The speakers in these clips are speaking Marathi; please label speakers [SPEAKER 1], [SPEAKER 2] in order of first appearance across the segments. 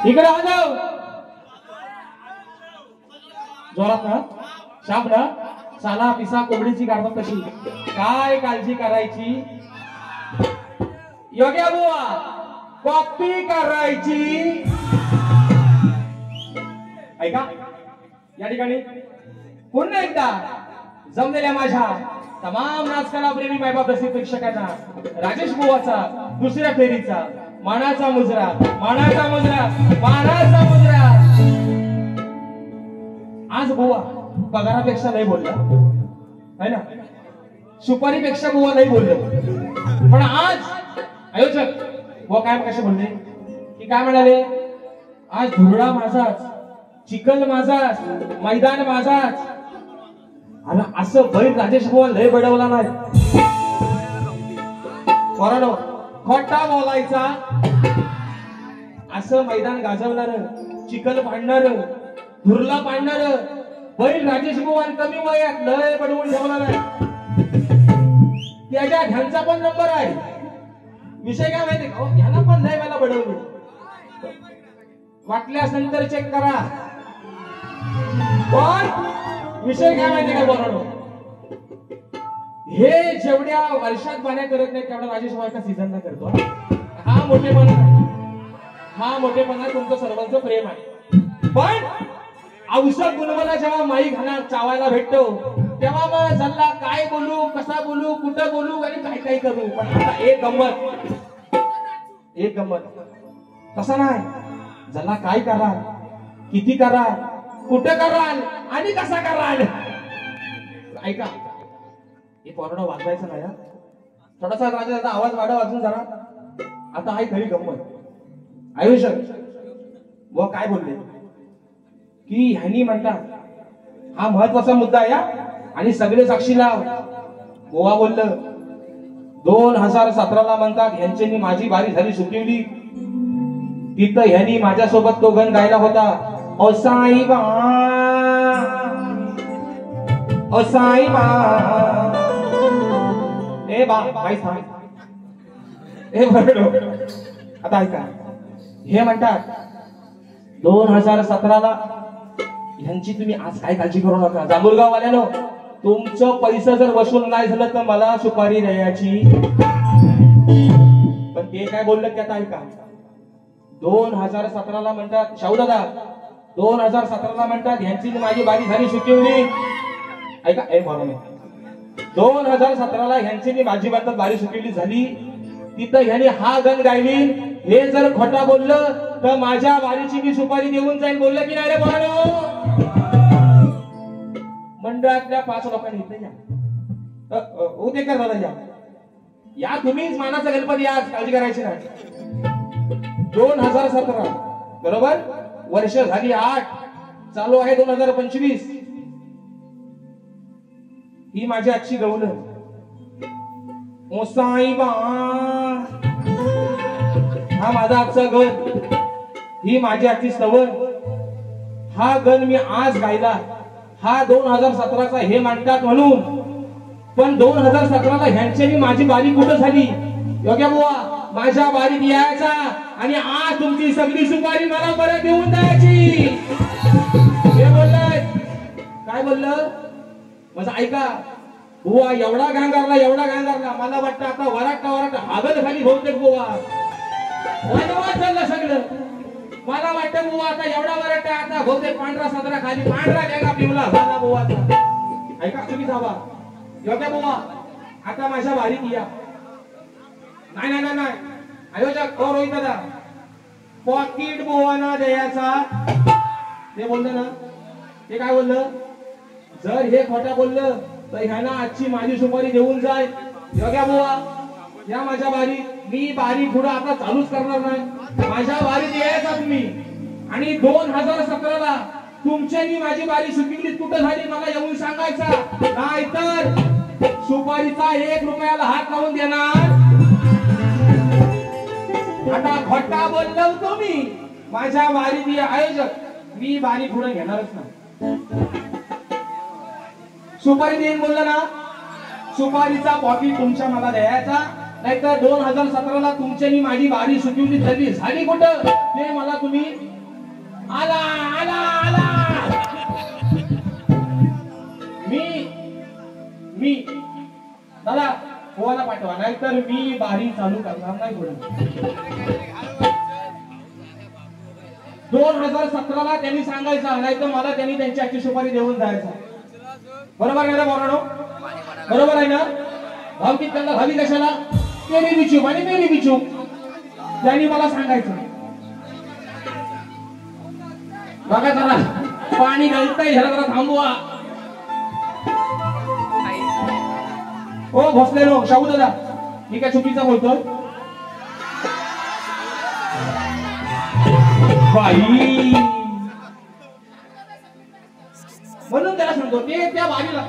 [SPEAKER 1] इकडे आलो जोरात ना शाप ना साला पिसा कोंबडीची काढतात तशी काय काळजी करायची योग्य बुवा कॉपी करायची ऐका या ठिकाणी पुन्हा एकदा जमलेल्या माझ्या तमाम नाचकला प्रेमी मायबाप रसिक प्रेक्षकांना राजेश बुवाचा दुसऱ्या फेरीचा मानाचा मुजरा मानाचा मुजरा मानाचा मुजरा आज बुवा पगारापेक्षा नाही बोलला है ना सुपारीपेक्षा बुवा नाही बोललं पण आज आयोजक बुवा काय कसे बोलले की काय म्हणाले आज धुरळा माझाच चिखल माझाच मैदान माझाच आणि असं बैल राजेश बुवा लय बडवला नाही पोरांनो खोटा बोलायचा असं मैदान गाजवणार चिखल पाडणार धुरला पाडणार बैल राजेश बुवा कमी वयात लय बडवून ठेवणार आहे त्याच्या ढ्यांचा पण नंबर आहे विषय काय माहिती का ह्याला पण लय मला बडवलं वाटल्यास नंतर चेक करा पण विषय काय माहिती का बोलणं हे जेवढ्या वर्षात पाण्या करत नाही तेवढा राजेश भाई सीझनला करतो हा मोठेपणा हा मोठेपणा तुमचं सर्वांचं प्रेम आहे पण औषध गुणवला जेव्हा माई घाला चावायला भेटतो तेव्हा मग जल्ला काय बोलू कसा बोलू कुठं बोलू आणि काय काय करू पण आता एक गंमत तसा नाही जल्ला काय कराल किती कराल कुठं कराल आणि कसा कराल ऐका हे पोराडा वाजवायचं नाही थोडासा राजा आवाज वाढव वाजून जरा आता आहे खरी गंमत आयुष्य व काय बोलले की ह्यांनी म्हणतात हा महत्वाचा मुद्दा आहे आणि सगळे साक्षी लाव गोवा बोललं 2017ला म्हणतात ह्यांची माझी बारी झाली सुटवली तिथं ह्यांनी माझ्यासोबत तो गण गायला होता ओ साईबा ओ साईबा ए बाई थांब ए बरडो आता ऐका हे म्हणतात 2017ला ह्यांची तुम्ही आज काय काळजी करू नका जांभूळगाव वाल्यानो तुमचं पैसे जर वसूल नाही झालं तर मला सुपारी द्यायची पण ते काय बोललं त्यात ऐका 2017ला म्हणतात शाहू दादा 2017ला म्हणतात ह्यांची माझी बारी झाली सुटवली ऐका ए म्हणून 2017ला ह्यांची माझी म्हणतात बारी सुटवली झाली तिथं ह्याने हा गण गायली हे जर खोटा बोललं तर माझ्या बारीची मी सुपारी देऊन जाईल बोललं की नाही रे बोलानो मंडळातल्या 5 लोकांनी इथे या उद्या कर दादा या तुम्हीच मानाचा गणपती आज काळजी करायची नाही 2017 बरोबर वर्ष झाली 8 चालू आहे 2025 ही माझी आजची गवल मोसाईबा हा माझा आजचा गण ही माझी आजची सवय हा गण मी आज गायला हा 2017चा हे मांडतात म्हणून पण 2017ला ह्यांच्यानी माझी बारी कुठं झाली योग्य बुवा माझ्या बारीत यायचा आणि आज तुमची सगळी सुपारी मला परत देऊन द्यायची हे बोललाय काय बोललं माझं ऐका बुवा एवढा गांगारला मला वाटतं आता वराट हागल खाली बहुतेक बुवा वनवास झालं सगळं मला वाटतं बुवा आता एवढा वराट आता बहुतेक पांढरा साजरा खाली पांढरा वेगळा पिवला झाला बुवा ऐका तुम्ही जावा योग्य बुवा आता माझ्या बारीत या नाही आयोजक ओ रोहित दादा पॉकेट बुवाना द्यायचा ते बोललं ना ते काय बोललं जर हे खोटा बोललं तर ह्याना आजची माझी सुपारी देऊन जाय योग्य बुवा या माझ्या बारी मी बारी पुढे आता चालूच करणार नाही माझ्या बारीत यायचा तुम्ही आणि 2017ला तुमच्यानी माझी बारी सुटली कुठं झाली मला येऊन सांगायचा नाहीतर सुपारीचा 1 रुपयाला हात लावून देणार आता खोटा बोललो तुम्ही माझ्या बारीत आयोजक मी बारी पुढे घेणारच नाही सुपारी देईन बोलला ना सुपारीचा पॉकेट तुमच्या मला द्यायचा नाहीतर 2017ला तुमच्यानी माझी बारी सुटवली झाली कुठं ते मला तुम्ही आला आला आला. मी दादा पोवाला पाठवा, नाहीतर मी बारी चालू करणार नाही. पुढे 2017ला त्यांनी सांगायचं, नाहीतर मला त्यांनी त्यांची आजची सुपारी देऊन जायचा. बरोबर आहे ना बोराडो? बरोबर आहे ना? भावकीत त्यांना भावी कशाला? तेरी बी चूप आणि मेरी बी चूप. त्यांनी मला सांगायचं. बघा जरा पाणी गळतंय, ह्याला जरा थांबवा. ओ भोसलेनो, शाहू दादा, मी काय चुकीचं बोलतोय? बाई म्हणून त्याला सांगतो, ते त्या बारीला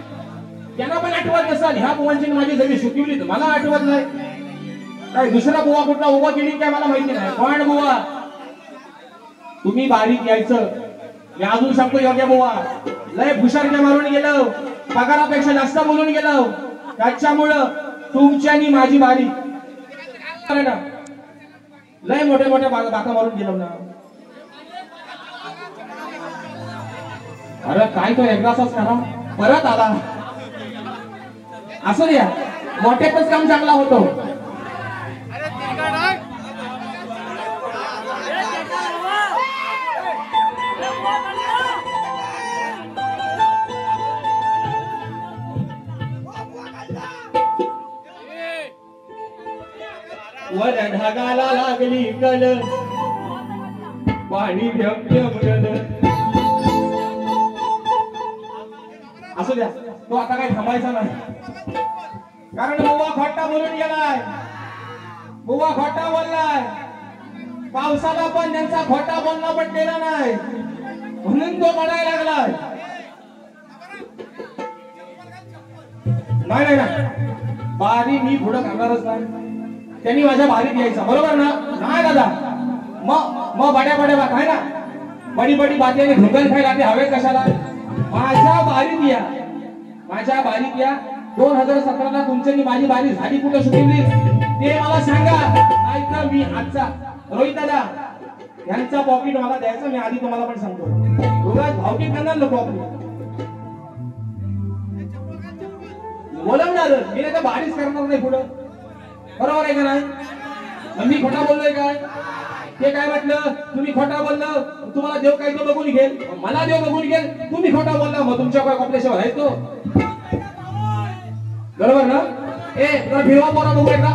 [SPEAKER 1] त्यांना पण आठवत नसाल. ह्या बुवांची माझी जमीन सुकिवली, मला आठवत नाही. काय दुसरा बुवा कुठला उभा केली काय मला माहिती नाही. पण बुवा तुम्ही बारीक यायचं. मी अजून सांगतो, योग्य बुवा लय भुशारक्या मारून गेलं, पगारापेक्षा जास्त बोलून गेलं. त्याच्यामुळं तुमची आणि माझी बारी लय मोठ्या मोठ्या बाका मारून गेलो ना. अरे काय तो एकदाच करा, परत आला. असं द्या, मोठ्यातच काम चांगला होतो. वर ढगाला लागली कल, पाणी मुरल. असू द्या, तो आता काही थांबायचा नाही. कारण बुवा खोटा बोलून गेलाय, बुवा खोटा बोललाय. पावसाला पण त्यांचा खोटा बोलणं पण केला नाही, म्हणून तो पडायला लागलाय. नाही नाही, बारी मी पुढं करणारच नाही. त्यांनी माझ्या बारीत यायचा, बरोबर ना? नाही दादा, मग बड्या बड्या बात आहे ना, बडी बडी बातेने ढुंगण खायला ते हवे कशाला? माझ्या बारीत या, माझ्या बारीत या. 2017ला तुमची माझी बारी झाली कुठं सुटली ते मला सांगा. नाहीतर मी आजचा रोहित दादा यांचा पॉकेट मला द्यायचा. मी आधी तुम्हाला पण सांगतो, रोगात भावकीत करणार नको आपण बोलवणार. मी नाही तर बारीच करणार नाही पुढं. बरोबर आहे का नाही? मी खोटा बोललोय काय? ते काय म्हटलं, तुम्ही खोटा बोललं तुम्हाला देव काही तो बघून घेल, मला देव बघून घेल. तुम्ही खोटा बोलला, मग तुमच्या काय कॉम्प्लेक्सवर आहे तो. बरोबर ना? ए तुला फिरवा पोरा बघू एकदा.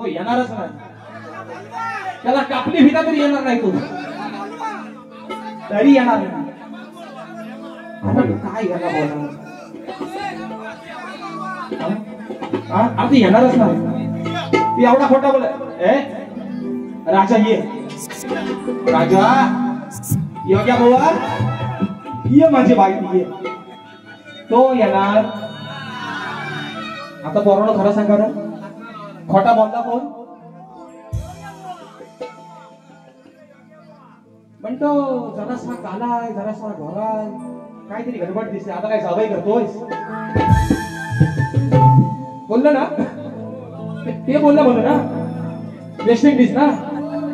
[SPEAKER 1] येणारच नाही, त्याला कापली भिता तरी येणार नाही. तो तरी येणार नाही. काय याला बोलणार? आता येणारच नाही. एवढा खोटा बोल. राजा ये, राजा योग्या बोवा ये, माझी बाई ये. तो येणार. आता पोरांनो खरं सांगा ना, खोटा बोलला कोण? पण तो जरासा कालाय, जरासा घोराय, काहीतरी गडबड दिसते. आता काय जावई करतोय? बोललो ना, ते बोललं म्हणून ना, वेस्ट इंडिज ना.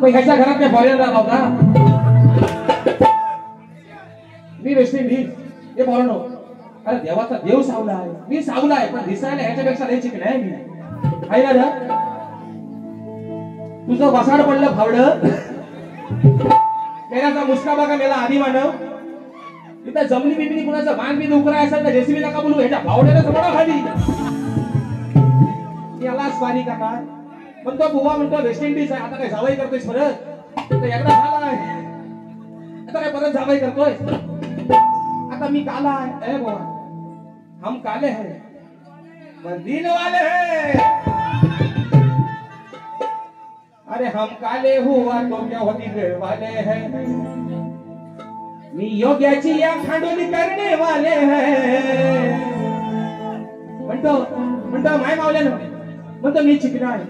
[SPEAKER 1] पण ह्याच्या घरात काय फॉरेनर राहत होता? मी वेस्ट इंडिज. हे बोला ना, अरे देवाचा देव सावला आहे, मी सावला आहे, पण दिसायला ह्याच्यापेक्षा लय चिकन आहे मी. आहे ना? तुझं वसाड पडलं फावडं, मेराचा मुस्का बघा मेला आधी मानव. तिथं जमिनी बिमिनी कुणाचं मान बी उकराय असेल तर जेसीबी नका बोलू, ह्याच्या फावड्याला समोर खाली. याला स्वारी करणार. पण तो बुवा म्हणतो वेस्ट इंडिज आहे, आता काय जावाई करतोय परत, एकदा झालाय आता काय परत जावाई करतोय. आता मी काला आहे बुवा, हम काले हैं पर दिन वाले हैं. अरे हम काले हुआ तो क्या होती दिल वाले हैं. मी योग्याची या खांडोली करणे वाले हैं. म्हणतो माय मावल्यानं म्हणतो मी चिकना आहे.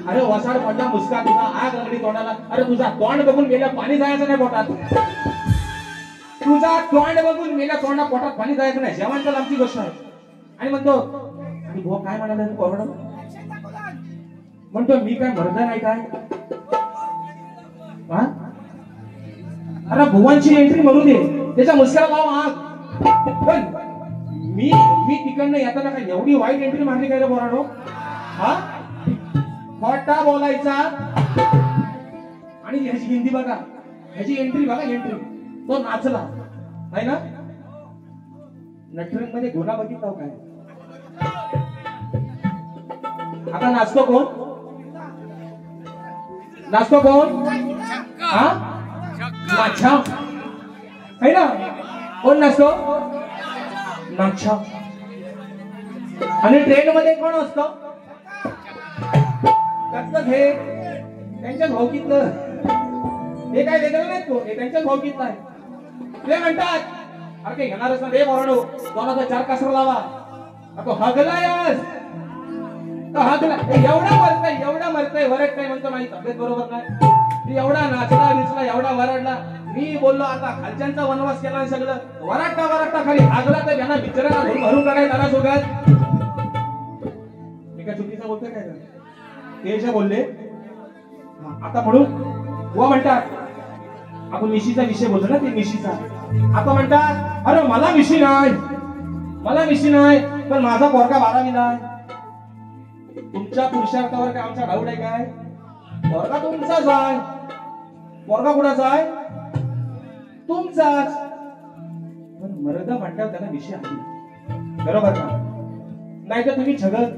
[SPEAKER 1] अरे वसाड पडला मुस्का तुझा, आग लागली तोंडाला. अरे तुझा तोंड बघून गेल्या पाणी जायचं नाही पोटात. तुझा तोंड बघून गेल्या तोंडा पोटात पाणी जायचं नाही. जेवणच्या लांबची गोष्ट आहे. आणि म्हणतो भाऊ काय म्हणाला कोरडं. म्हणतो मी काय मर्द नाही काय. अरे भुवनची एंट्री म्हणू दे, त्याच्या मुस्क्याला लाव आग. पण मी तिकडनं येताना काय एवढी वाईट एंट्री मारली काय रे बोराडो. हा खोटा बोलायचा. आणि ह्याची हिंदी बघा, ह्याची एंट्री बघा एंट्री. तो नाचला आहे ना. नटरंग मध्ये घोडा बघितला काय. आता नाचतो कोण. नाचतो कोण. हा नाचा है ना. कोण नाचतो नाचा. आणि ट्रेन मध्ये कोण असतो हे त्यांच्याच भावकीतलं. हे काय वेगळं नाही, तो हे त्यांच्याच भावकीतलं आहे. ते म्हणतात अरे काही घेणारच ना रे बोराडो, दोनाचा 4 कासरा लावा. तो हगलायस हगला. एवढा मरतय वरट नाही. म्हणतो माझी तब्येत बरोबर नाही. एवढा नाचला विचला एवढा वरडला. मी बोललो आता खालच्यांचा वनवास केला सगळं. वराटता खाली हागला तर त्यांना बिचारांना भरून काढायला नाराज होतात. मी काय चुकीचं बोलतोय काय ते जे बोलले. आता म्हणून बुवा म्हणतात आपण मिशीचा विषय बोलतो ना, ते मिशीचा. आता म्हणतात अरे मला मिशी नाही पण माझा पोरगा 12वीला आहे. तुमच्या पुरुषार्थावर काय आमचा डाऊट आहे काय. पोरगा तुमचाच आहे. पोरगा कुणाचा आहे तुमचाच. पण मर्द म्हणल्यावर त्याला विषय आहे बरोबर का. नाही तर तुम्ही झगत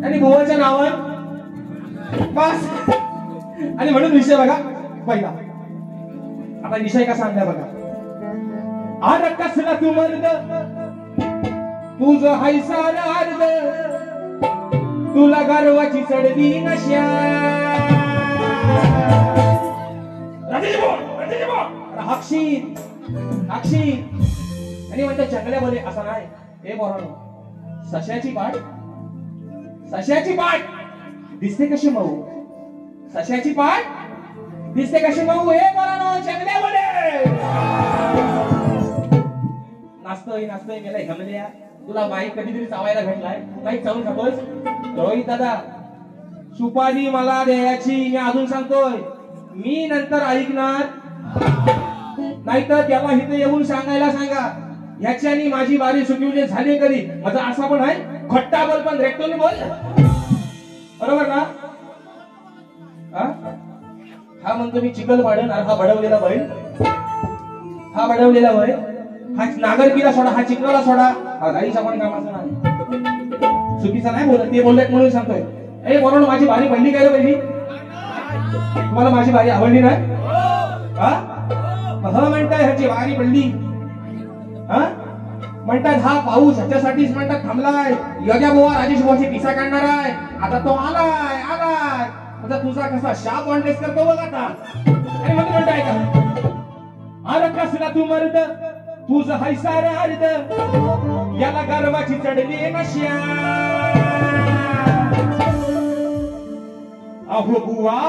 [SPEAKER 1] आणि गोवाच्या नावावर बस. आणि म्हणून विषय बघा पहिला. आता विषय कसा आणला बघा. आर कसला तू मर्द तुझं हाय सार अर्ध, तुला गर्वाची चढली नशा. अक्षी आणि म्हणतात जंगल्या मध्ये असा नाही. हे बोरानो सश्याची पाठ दिसते कशी मऊ. सश्याची पाठ दिसते कशी मऊ. हे बोरानो जंगल्यामध्ये नाचतोय गेलाय घमल्या. तुला माईक कधीतरी चावायला भेटलाय. माईक चालून खातोय. रोहित दादा सुपारी मला द्यायची. मी अजून सांगतोय मी नंतर ऐकणार. नाहीतर त्याला इथे येऊन सांगायला सांगा ह्याच्यानी माझी बारी सुटवली झाली कधी. माझा असा पण आहे खट्टा बोल पण रेक्टोनी बोल. बरोबर ना. हा म्हणतो मी चिखल पाडन. हा बडवलेला बैल. हा नागरकीला सोडा. हा चिखलाला सोडा. हा गाडीचा पण कामाचा नाही. चुकीचा नाही बोलत. ते बोलत म्हणून सांगतोय. ए बोलून माझी बारी पडली काय रे पहिली. तुम्हाला माझी बारी आवडली नाही. म्हणताय ह्याची बारी पडली. म्हणतात हा पाऊस ह्याच्यासाठीच म्हणतात थांबलाय. योग्या बुवा राजेश बुवाची पिसा काढणार आहे. आता तो आलाय. आता तुझा कसा शाप कॉन्टेस्ट करतो बघ आता. आणि म्हणताय का अरे कसला तू मर्द तुझं हाय सार अर्ध, याला गर्वाची चढली नशा. अहो बुवा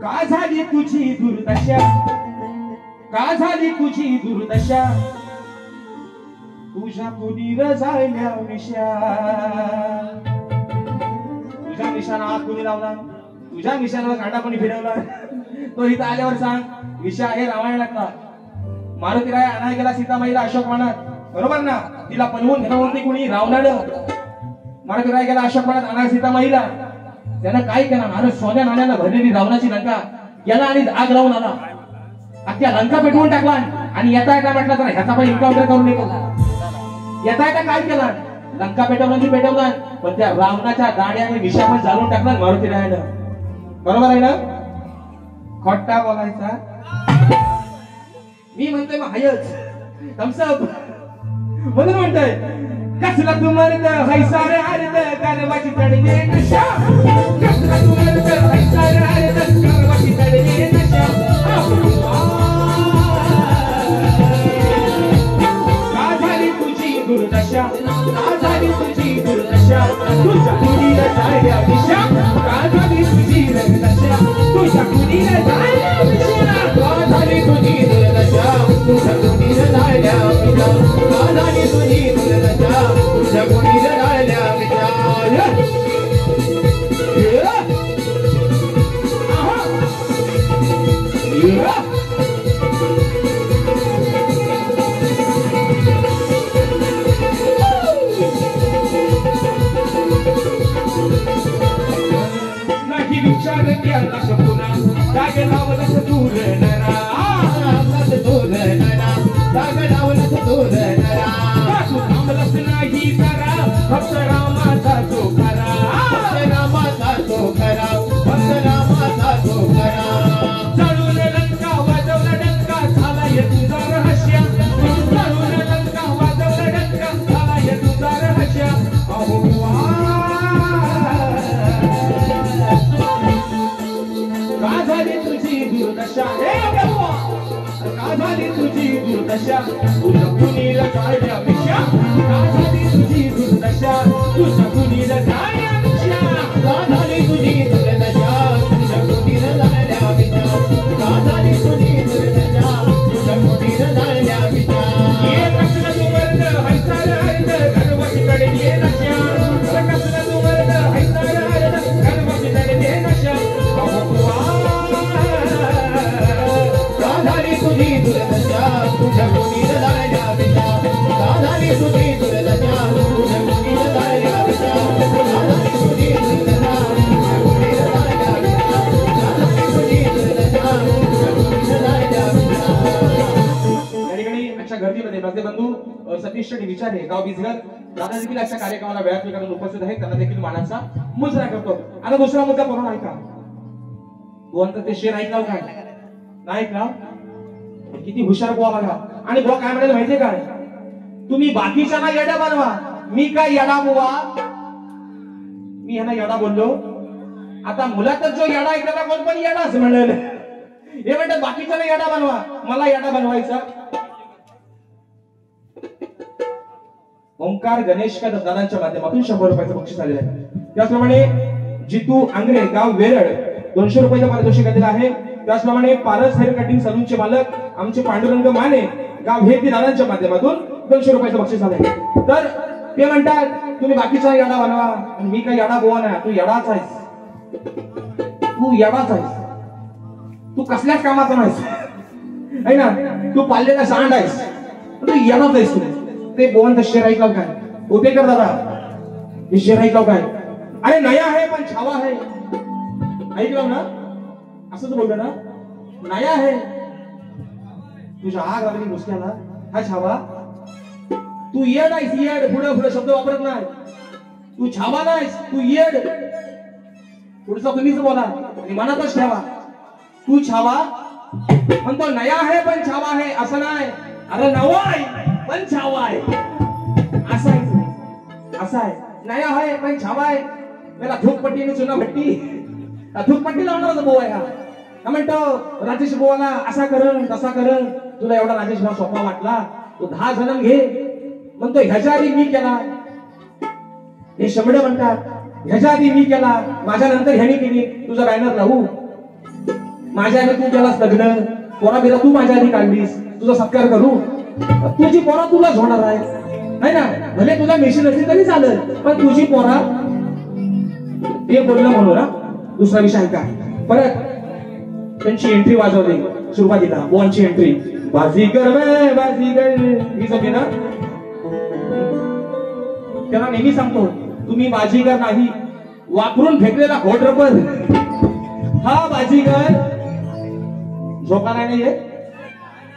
[SPEAKER 1] का झाली तुझी दुर्दशा. तुझ्या पुनीर झाल्या मिशा. तुझ्या मिशाना हात कोणी लावला. तुझ्या मिशावर कांडा कोणी फिरवला. तो इथं आल्यावर सांग. विषा हे रामायणातला. मारुतीराय आणाय गेला सीतामाईला अशोक वनात. बरोबर ना. तिला पलवून घेणार होती कुणी रावणानं. मारुतीराय गेला अशोक वनात आणाय सीतामाईला. त्यानं काय केलं. नारद सोन्या नाण्यानं भरलेली रावणाची लंका गेला आणि आग लावून आला. अख्ख्या लंका पेटवून टाकला. आणि येता म्हटलं तर ह्याचा पण एन्काउंटर करून येतो. येता काय केला, लंका पेटवलं की पेटवलं, पण त्या रावणाच्या दाड्याने विषा पण जाळून टाकला मारुती रायनं. बरोबर आहे ना? खोटा बोलायचा. मी म्हणतोय मग हायच थम्सअप म्हणून म्हणतोय कसला तुम्हाला हैसा रे अरे कारवाची तडगे नशा, कसला तुम्हाला हैसा रे अरे कारवाची तडगे नशा. का झाली तुझी दुर्दशा, का झाली तुझी दुर्दशा, तुझ्या कुणीला जायला दिशा, का झाली तुझी दुर्दशा, तुझ्या कुणीला जायला दिशा, का झाली तुझी दुर्दशा, तुझ्या कुणीला जायला दिशा, का झाली तुझी दुर्दशा, तुझ्या कुणीला जायला दिशा. विचार केला सपुना जाग लावलंच दूर नरा, दूर नरा जाग लावलंच दूर नरा. तू थांबलंच नाही करा फक्त रामाचा तो खरा, फक्त रामाचा तो खरा, फक्त रामाचा तो खरा. चढून लंका वाजवला डंका झालाय तुझा रहस्य, चढून लंका वाजवला डंका झालाय तुझा रहस्य. अहो का झाली तुझी दुर्दशा, का झाली तुझी दुर्दशा, तुझ्या कुणीला जायला विषा, का झाली तुझी दुर्दशा, तुझ्या कुणीला जायला विषा, का झाली तुझी दुर्दशा, तुझ्या कुणीला जायला विषा, का झाली तुझी दुर्दशा, तुझ्या कुणीला जायला विषा. ये कसलं तू वर्ग हैसार अर्ध गर्वाची तडगे नशा, कसलं तू वर्ग हैसार अर्ध गर्वाची तडगे नशा. तुझी दुर्दशा, तुझ्या कुणीला जायला विषा, का झाली तुझी दुर्दशा, तुझ्या कुणीला जायला विषा, का झाली तुझी दुर्दशा, तुझ्या कुणीला जायला विषा, का झाली तुझी दुर्दशा, तुझ्या कुणीला जायला विषा. या ठिकाणी आजच्या गर्दीमध्ये माझे बंधू सतीश शेट्टी विचारे गाव बिजगर दादा देखील अशा कार्यक्रमाला वेळात वेळ काढून उपस्थित आहेत, त्यांना देखील मानाचा मुजरा करतो. आता दुसरा मुद्दा करून ऐका. गोवंत ते शेर ऐकलाव काय नाही ऐकलाव, किती हुशार बुवा बघा. आणि बुवा काय म्हणाले माहितीये काय, तुम्ही बाकीच्या ना येडा बनवा, मी काय येडा बुवा, मी ह्यांना येडा बोललो. आता मुलातच जो येडा ऐकला कोण पण येडा असं म्हणलं. हे म्हणतात बाकीच्या ना येडा बनवा, मला येडा बनवायचा. ओंकार गणेश का दादांच्या माध्यमातून 100 रुपयाचं बक्षीस आलेलं आहे. त्याचप्रमाणे जितू आंग्रे गाव वेरड 200 रुपयाचं पारितोषिक दिलेलं आहे. त्याचप्रमाणे पारस हेअर कटिंग सलूनचे मालक आमचे पांडुरंग माने गाव हे दादांच्या माध्यमातून 200 रुपयाचं बक्षीस आलंय. तर ते म्हणतात तुम्ही बाकीचा येडा बनवा, मी काय येडा बोवा ना, तू येडाच आहेस, तू येडाच आहेस, तू कसल्याच कामाचा नाहीस आहे ना, तू पाळलेला सांड आहेस, तू येडाच आहेस. तू ते बोवन शेर ऐकलाव काय उभे कर दादा, हे शेर ऐकलाव काय, अरे नया है पण छावा है, ऐकलं ना असंच बोलतो ना, नया है तुझ्या आग लागली मुसक्याला, हा छावा. तू येड आहेस, येड. पुढे पुढे शब्द वापरत नाही, तू छावा नाहीस, तू येड. पुढचा तुम्हीच बोला आणि मनातच ठेवा, तू छावा म्हणतो. नया है पण छावा है असं नाही, अरे नवा आहे पण छावा आहे असं आहे. असं आहे, नया है पण छावा आहे. त्याला धूपपट्टीने चुना भट्टी, धूपपट्टी लावणार बोवा आहे हा. म्हणतो राजेश बोवाला असा करण तसा करण, तुला एवढा राजेश भाऊ सोपा वाटला, तू 10 जन्म घे. म्हणतो ह्याच्या आधी मी केला, हे शमडे म्हणतात ह्याच्या आधी मी केला, माझ्या नंतर ह्याने केली. तुझा बॅनर लावू, माझ्या आधी तू केलास लग्न, पोरा बिरा तू माझ्या आधी काढलीस, तुझा सत्कार करू, तुझी पोरा तुलाच होणार आहे नाही ना. भले तुला मेशीन असली तरी चालेल, पण तुझी पोरा. ते बोललं म्हणून ना. दुसरा विषय का परत त्यांची एंट्री वाजवली सुरुवातीला, बोनची एंट्री, बाजीगर वे बाजीगर ही सगळी ना. त्याला नेहमी सांगतो तुम्ही बाजीगर नाही, वापरून फेकलेला घोट रबर हा बाजीगर. झोका नाही येत,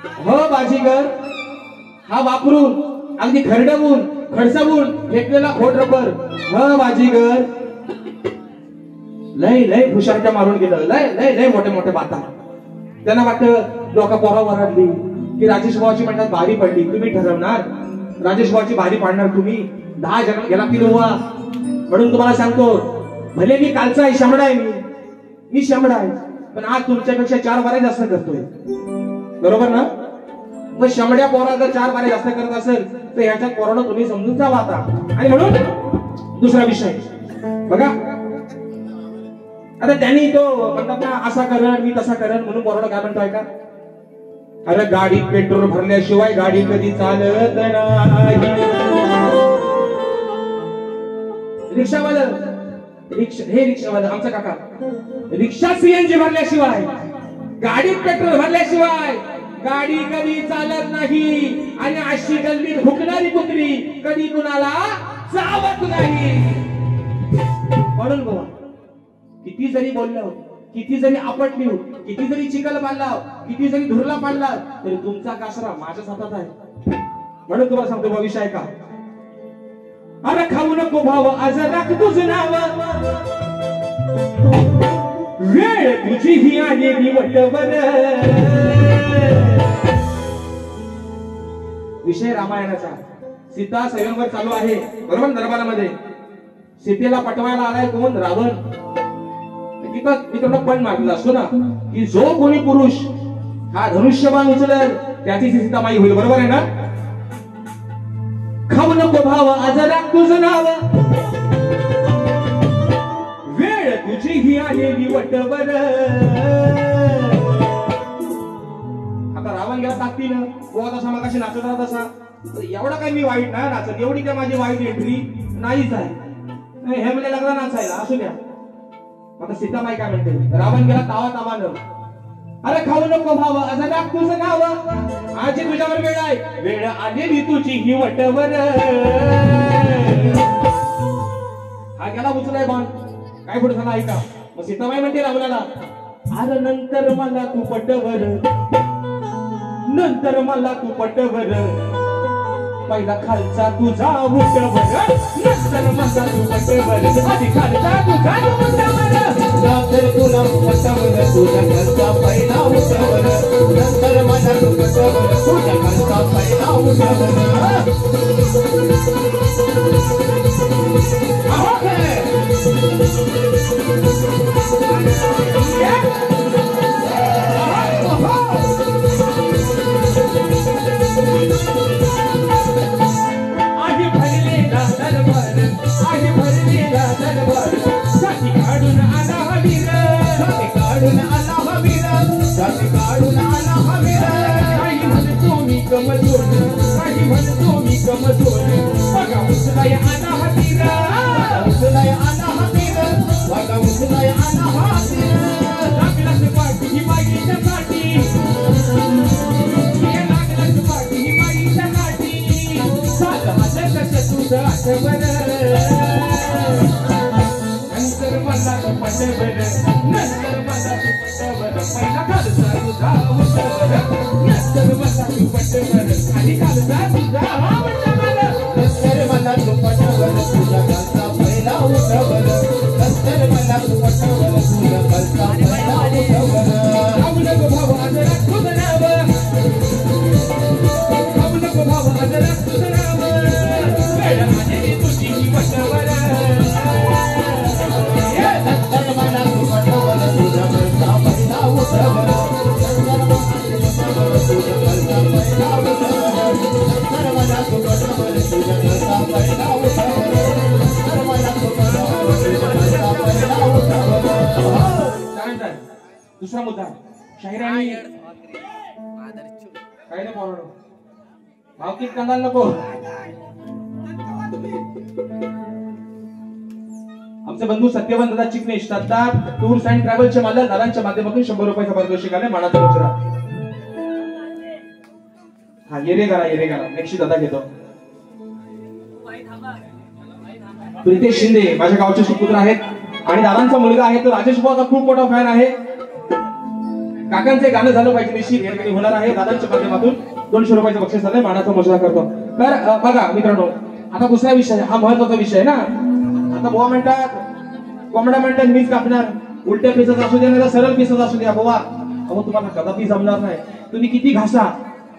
[SPEAKER 1] हो बाजीगर, हा वापरून अगदी खरडवून खडसावून फेकलेला खोट रबर. हो बाजीगर, लय लय हुशारच्या मारून गेलं, लय लय लय मोठे मोठे बाता. त्यांना वाटतं डोका पोरा वराडली की राजेश भावाची म्हणतात भारी पडली. तुम्ही ठरवणार राजेश भावाची भारी पाडणार तुम्ही. 10 जन्म गेला की लोवा. म्हणून तुम्हाला सांगतो, भले मी कालचा आहे, शमडा आहे, मी शमडा आहे, पण आज तुमच्यापेक्षा 4 बारे जास्त करतोय. बरोबर ना? मग शमड्या पोरा जर 4 बारे जास्त करत असेल तर ह्याच्यात पोरांना तुम्ही समजून जावा आता. आणि म्हणून दुसरा विषय बघा, आता त्यांनी तो म्हणतात ना असा करण मी तसा करण, म्हणून पोरांना काय म्हणतोय का, अरे गाडीत पेट्रोल भरल्याशिवाय गाडी कधी चालत नाही. रिक्षावालं हे रिक्षावालं आमचा काका, रिक्षा सीएनजी भरल्याशिवाय गाडीत पेट्रोल भरल्याशिवाय गाडी कधी चालत नाही. आणि अशी गल्लीत भुकणारी कुत्री कधी कुणाला चावत नाही. म्हणून बघा, किती जरी बोललो, किती जरी आपटली, किती जरी चिखल बांधला, किती जरी धुरला पाडला, तरी तुमचा कासरा माझ्याच हातात आहे. म्हणून तुम्हाला सांगतो बा विषय का, अरे खाऊ नको भाव आज राख तुझं नाव, वेळ तुझी ही आलेली वटवर. विषय रामायणाचा. सीता स्वयंवर चालू आहे बरोबर दरबारामध्ये. सीतेला पटवायला आलाय कोण, रावण. तिथं पण मागला असतो ना की जो कोणी पुरुष हा धनुष्यबाण उचलेल त्याची सीता माई होईल. बरोबर आहे ना? खाऊ नको भाव आज राख तुझं नाव, वेळ तुझी ही आलेली वटवर. आता रावण गेला ताकदीनं, गोवा तसा मगाशी नाचत राहत असा. एवढा काय मी वाईट नाही नाचत, एवढी काय माझी वाईट एंट्री नाहीच आहे. हे म्हणजे लागला नाचायला, असू द्या. आता सीतामाई काय म्हणते, रावण गेला तावा तावानं, अरे खाऊ नको भाव आज राख तुझं नाव, आजी तुझ्यावर वेळ आहे, वेळ आलेली तुझी ही वटवर. हा गेला उचलाय बाण, काय पुढे झाला ऐका. मग सीतामाई म्हणते रावणाला, अरे नंतर मला तू पटवर, नंतर मला तू पटवर, पहिला खालचा तुझा उठवर, नंतर माझा तू पटवर, आधी खालचा तुझा उठवर, नंतर तुला पटवर, तुझ्या खालचा पहिला उठवर, नंतर माझा तू पटवर, तुझ्या खालचा पहिला उठवर. दुसरा मुद्दा शाहिराणी काय नको भावकीत कंगाल नको. आमचे बंधू सत्यवान दादा चिकनेश दत्ता टूर्स अँड ट्रॅव्हलचे मालक दादांच्या माध्यमातून 100 रुपयाचा पारितोषिक आले. मानाचा मुजरा हा येरे करा नेक्स्ट दादा घेतो. प्रितेश शिंदे माझ्या गावचे सुपुत्र आहेत आणि दादांचा मुलगा आहे तो राजेश भाऊचा खूप मोठा फॅन आहे. काकांचे गाणं झालं पाहिजे निश्चित या ठिकाणी होणार आहे दादांच्या माध्यमातून 200 रुपयाचं बक्षीस आलंय मानाचा मोजरा करतो. तर बघा मित्रांनो, आता दुसरा विषय हा महत्वाचा विषय आहे ना. आता बुवा म्हणतात, कोंबडा म्हणतात मीच कापणार, उलट्या पिसत असू द्या नाही सरळ पिसत असू द्या बुवा, अहो तुम्हाला कदापि जमणार नाही, तुम्ही किती घासा.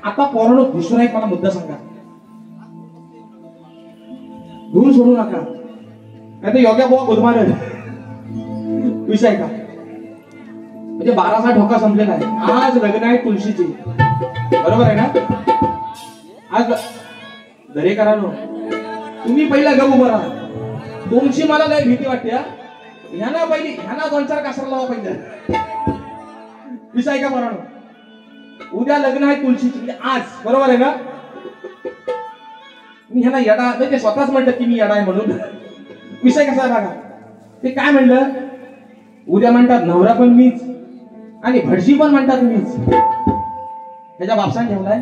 [SPEAKER 1] आता पोरांनो दुसरा एक मला मुद्दा सांगा, धूळ सोडू नका नाही तर योग्य बुवा गुदमारेल विषय का. म्हणजे 12चा ठोका संपलेला आहे. आज लग्न आहे तुळशीची, बरोबर आहे ना. आज दरेकरांनो तुम्ही पहिला गप उभं राहा. तुमची मला लय भीती वाटते. ह्याना पहिली ह्याना 2-4 कासरा लावा पाहिजे विषय का बरोबर. उद्या लग्न आहे तुळशीची आज, बरोबर आहे ना. मी ह्याना येडा ते स्वतःच म्हणतात की मी येडा आहे म्हणून. विषय कसा बघा, ते काय म्हणलं, उद्या म्हणतात नवरा पण मीच आणि भटजी पण म्हणतात मीच. त्याच्या बापसान ठेवलाय,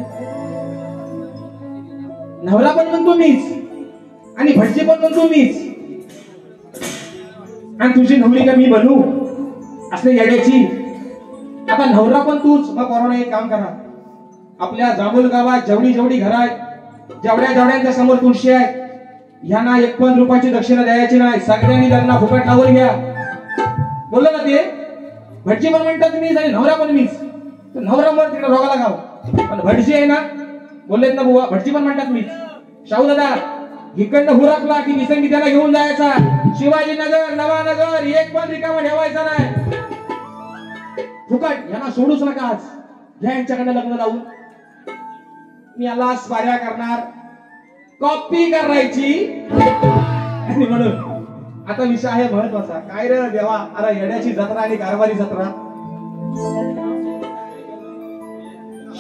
[SPEAKER 1] नवरा पण म्हणतो मीच आणि भटजी पण म्हणतो मीच, आणि तुझी नवरी का मी बनू असले येड्याची. आता नवरा पण तूच. मग कोरोना एक काम करा, आपल्या जांभूल गावात जेवढी घर आहेत, जेवढ्यांच्या समोर तुळशी आहे, ह्यांना 1 रुपयाची दक्षिणा द्यायची नाही. सगळ्यांनी लग्न फुकट लावून घ्या. बोललं ना ते. भटजी पण म्हणतात मीच आणि नवरा पण मीच. तर नवरा मग तिकडे रोगाला गाव, पण भटजी आहे ना, बोललेत ना बुवा, भटजी पण म्हणतात मीच. शाहू दादा इकडनं हुराकला की निसंगी त्याला घेऊन जायचा. शिवाजीनगर, नवानगर एक पण रिकामा ठेवायचा नाही. फुकट यांना सोडूच नका. आज घ्या यांच्याकडे लग्न लावून. मी याला स्वाऱ्या करणार, कॉपी करायची. आणि म्हणून आता विषय आहे महत्वाचा. काय रे देवा, अरे येड्याची जत्रा आणि कारभारी जत्रा.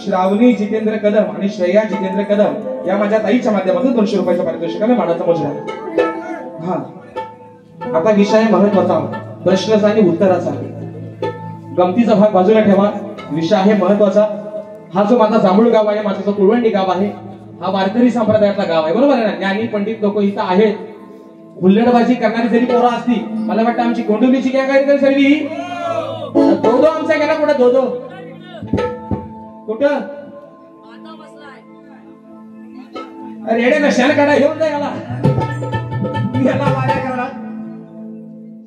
[SPEAKER 1] श्रावणी जितेंद्र कदम आणि श्रेया जितेंद्र कदम या माझ्या ताईच्या माध्यमातून 200 रुपयाच्या पारितोषिकाने मानाचा मोजरा. हा आता विषय महत्वाचा, प्रश्नाचा आणि उत्तराचा. गमतीचा भाग बाजूला ठेवा, विषय आहे महत्वाचा. हा जो माझा जांभूळ गाव आहे, माझा जो कुळवंडी गाव आहे, हा वारकरी संप्रदायातला गाव आहे, बरोबर आहे ना. ज्ञानी पंडित लोक इथं आहेत. हुल्लडबाजी करणारी जरी पोरं असती, मला वाटतं आमची गोंडवलीची काय काय सर्वी दो आमचा गेला कुठं दो कुठं रेड्या नशाला काढा घेऊन जा याला वाऱ्या करा.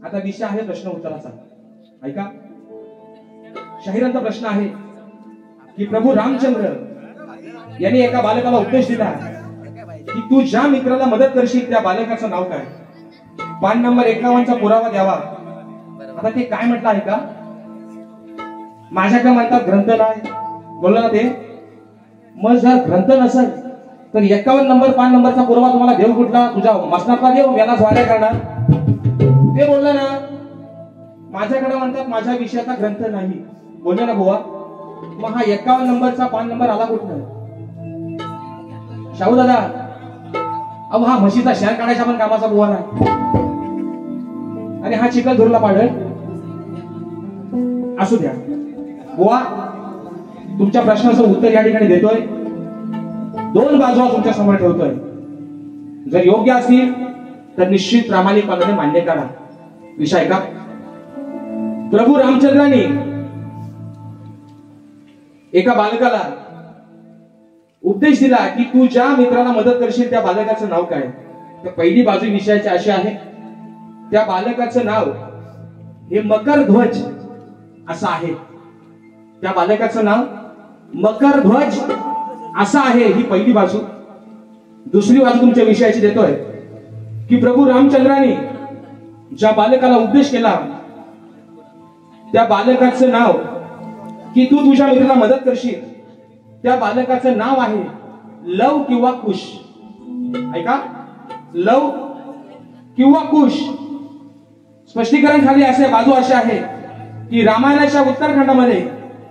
[SPEAKER 1] आता विषय आहे प्रश्न उत्तराचा. ऐका, शाहिरांचा प्रश्न आहे की प्रभू रामचंद्र यांनी एका बालकाला उपदेश दिला की तू ज्या मित्राला मदत करशील त्या बालकाचं नाव काय. पान नंबर 51चा पुरावा द्यावा. आता ते काय म्हटलं आहे का, माझ्याकडे म्हणतात ग्रंथ नाही, बोललं ना ते. मग जर ग्रंथ नसेल तर 51 नंबर पान नंबरचा पुरावा तुम्हाला देव कुठला, तुझ्या मसनातला देव, याला स्वाऱ्या करणार. ते बोललं ना, माझ्याकडे म्हणतात माझ्या विषयाचा ग्रंथ नाही, बोललं ना बुवा. मग हा 51 नंबरचा पान नंबर आला कुठला. शाहू दादा अहो हा म्हशीचा शेण काढायचा पण कामाचा बुवा नाही, आणि हा चिखल धुरला पाडल. असू द्या बुवा, तुमच्या प्रश्नाचं उत्तर या ठिकाणी देतोय. 2 बाजू तुमच्या समोर ठेवतोय. जर योग्य असतील तर निश्चित प्रामाणिकपणाने मान्य करा. विषय का, प्रभू रामचंद्रांनी एका बालकाला उपदेश दिला की तू ज्या मित्राला मदत करशील त्या बालकाचं नाव काय. तर पहिली बाजू विषयाची अशी आहे, त्या बालकाचं नाव हे मकरध्वज असं आहे. त्या बालकाचं नाव मकरध्वज असं आहे, ही पहिली बाजू. दुसरी बाजू तुमच्या विषयाची देतोय की प्रभू रामचंद्रांनी ज्या बालकाला उपदेश केला त्या बालकाचं नाव की तू तुझ्या मित्राला मदत करशील त्या बालकाचं नाव आहे लव किंवा कुश. ऐका, लव किंवा कुश. स्पष्टीकरण खाली असे बाजू अशी आहे की रामायणाच्या उत्तरखंडामध्ये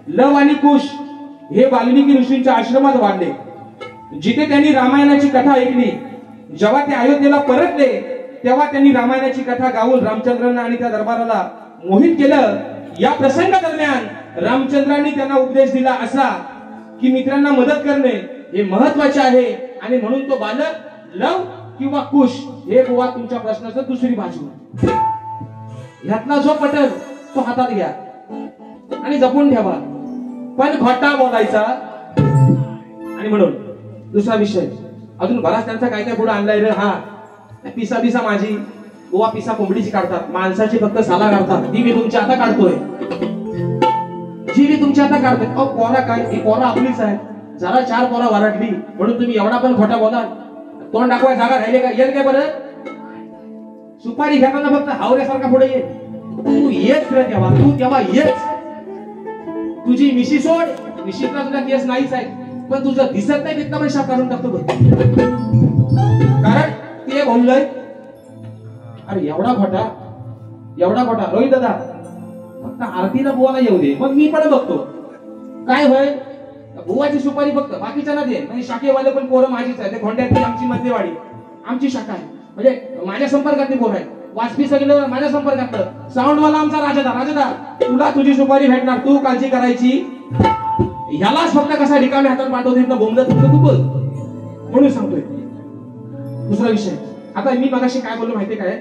[SPEAKER 1] लव आणि कुश हे वाल्मिकी ऋषींच्या आश्रमात वाढले. जिथे त्यांनी रामायणाची कथा ऐकली, जेव्हा ते अयोध्येला परतले तेव्हा त्यांनी रामायणाची कथा गाऊन रामचंद्रांना आणि त्या दरबाराला मोहित केलं. या प्रसंगादरम्यान रामचंद्रांनी त्यांना उपदेश दिला असा की मित्रांना मदत करणे हे महत्वाचे आहे, आणि म्हणून तो बालक लव किंवा कुश हे बुवा तुमच्या प्रश्नाचं दुसरी बाजू. ह्यातला जो पटल तो हातात घ्या आणि जपून ठेवा. पण खोटा बोलायचा. आणि म्हणून दुसरा विषय अजून बराच त्यांचा काय काय पुढे आणलाय रे. हा पिसा पिसा माझी गोवा पिसा कोंबडीची काढतात, माणसाची फक्त साला काढतात. ती मी तुमची आता काढतोय, जी मी तुमची आता काढतोय. अहो पोरा काय, ही पोरा आपलीच आहे. जरा 4 पोरा वरडली म्हणून तुम्ही एवढा पण खोटा बोलाल. तोंड दाखवाय जागा राहिले का? येईल काय बरं? सुपारी घेताना फक्त हावऱ्यासारखा पुढे ये. तू येच रे तेव्हा, तू तेव्हा येच. तुझी मिशी सोड, मिशीतला तुझा केस नाहीच आहे, पण तुझं दिसत नाही तितका पण शाप काढून टाकतो बघ. कारण ते बोललंय. अरे एवढा खोटा, एवढा खोटा. रोहित दादा फक्त आरतीला बुवाला येऊ दे, मग मी पण बघतो काय होय. बुवाची सुपारी फक्त बाकीच्या ना दे. म्हणजे शाखेवाले पण पोरं माझीच आहे. ते खोंड्यातली आमची मध्यवाडी, आमची शाखा आहे. म्हणजे माझ्या संपर्कातली पोरं आहे. वाजपी सगळं माझ्या संपर्कातलं. साऊंडवाला आमचा राजादा. राजादा तुला तुझी सुपारी भेटणार, तू काळजी करायची. ह्यालाच फक्त कसा रिकाम्या हातात पाठवते ना बोंबलं तुमचं तू बोल म्हणून सांगतोय. दुसरा विषय आता मी मगाशी काय बोललो माहितीये काय?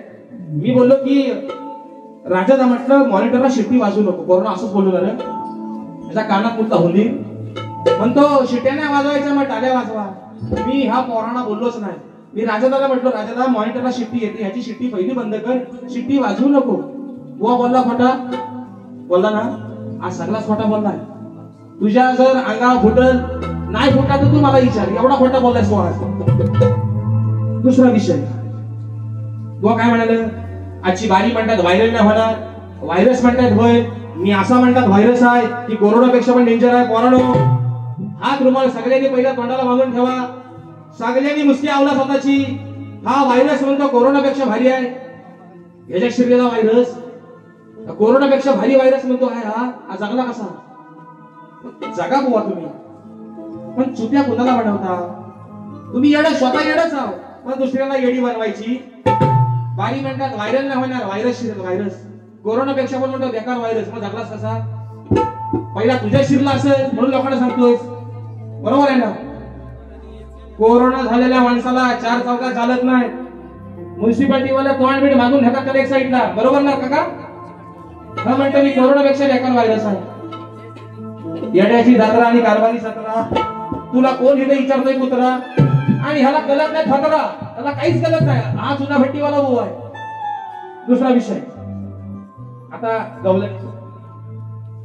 [SPEAKER 1] मी बोललो की राजादा म्हटलं मॉनिटरला शिट्टी वाजवू नको. कोरोना असंच बोललो ना रे. त्याच्या कानात मुद्दा होली म्हणतो शिट्ट्या नाही वाजवायच्या, मग टाळ्या वाजवा. मी ह्या पोरांना बोललोच नाही. मी राजादाला म्हटलो राजादा मॉनिटरला शिट्टी येते, ह्याची शिट्टी पहिली बंद कर, शिट्टी वाजवू नको. बुवा बोलला खोटा बोलला ना. आज सगळाच खोटा बोललाय. तुझ्या जर अंगावर फुटल नाही फुटला तर तू मला विचार, एवढा खोटा बोललायस तू आज. दुसरा विषय बुवा काय म्हणाले? आजची बारी म्हणतात व्हायरल नाही होणार, व्हायरस म्हणतात होय. मी असा म्हणतात व्हायरस आहे की कोरोनापेक्षा पण डेंजर आहे. पोरांनो हात रुमाल सगळ्यांनी पहिल्या तोंडाला बांधून ठेवा. सगळ्यांनी मुसकी आवला स्वतःची. हा व्हायरस म्हणतो कोरोनापेक्षा भारी आहे. ह्याच्या शिरलेला व्हायरस कोरोनापेक्षा भारी व्हायरस म्हणतो आहे. हा जगला कसा? जगा बुवा तुम्ही, पण चुत्या कुणाला बनवता तुम्ही? येड स्वतः येडच आहो, पण दुसऱ्याला येडी बनवायची. बारी म्हणतात व्हायरल नाही होणार, व्हायरस शिरेल. व्हायरस कोरोनापेक्षा पण म्हणतो बेकार व्हायरस. मग जगलास कसा? पहिला तुझ्या शिरला असेल म्हणून लोकांना सांगतोय. बरोबर आहे ना? कोरोना झालेल्या माणसाला 4 चौकात चालत नाही. म्युन्सिपाल्टीवाला तोंड बीड मागून घेतात त्याला एक साईडला. बरोबर ना काका? हा म्हणतो मी कोरोनापेक्षा बेकार व्हायरस आहे. येड्याची जत्रा आणि कारभारी सत्रा. तुला कोण इथे विचारतोय कुत्रा? आणि ह्याला कलत नाही फतरा, त्याला काहीच कलत नाही. हा चुना भट्टीवाला भाऊ आहे. दुसरा विषय आता गवलं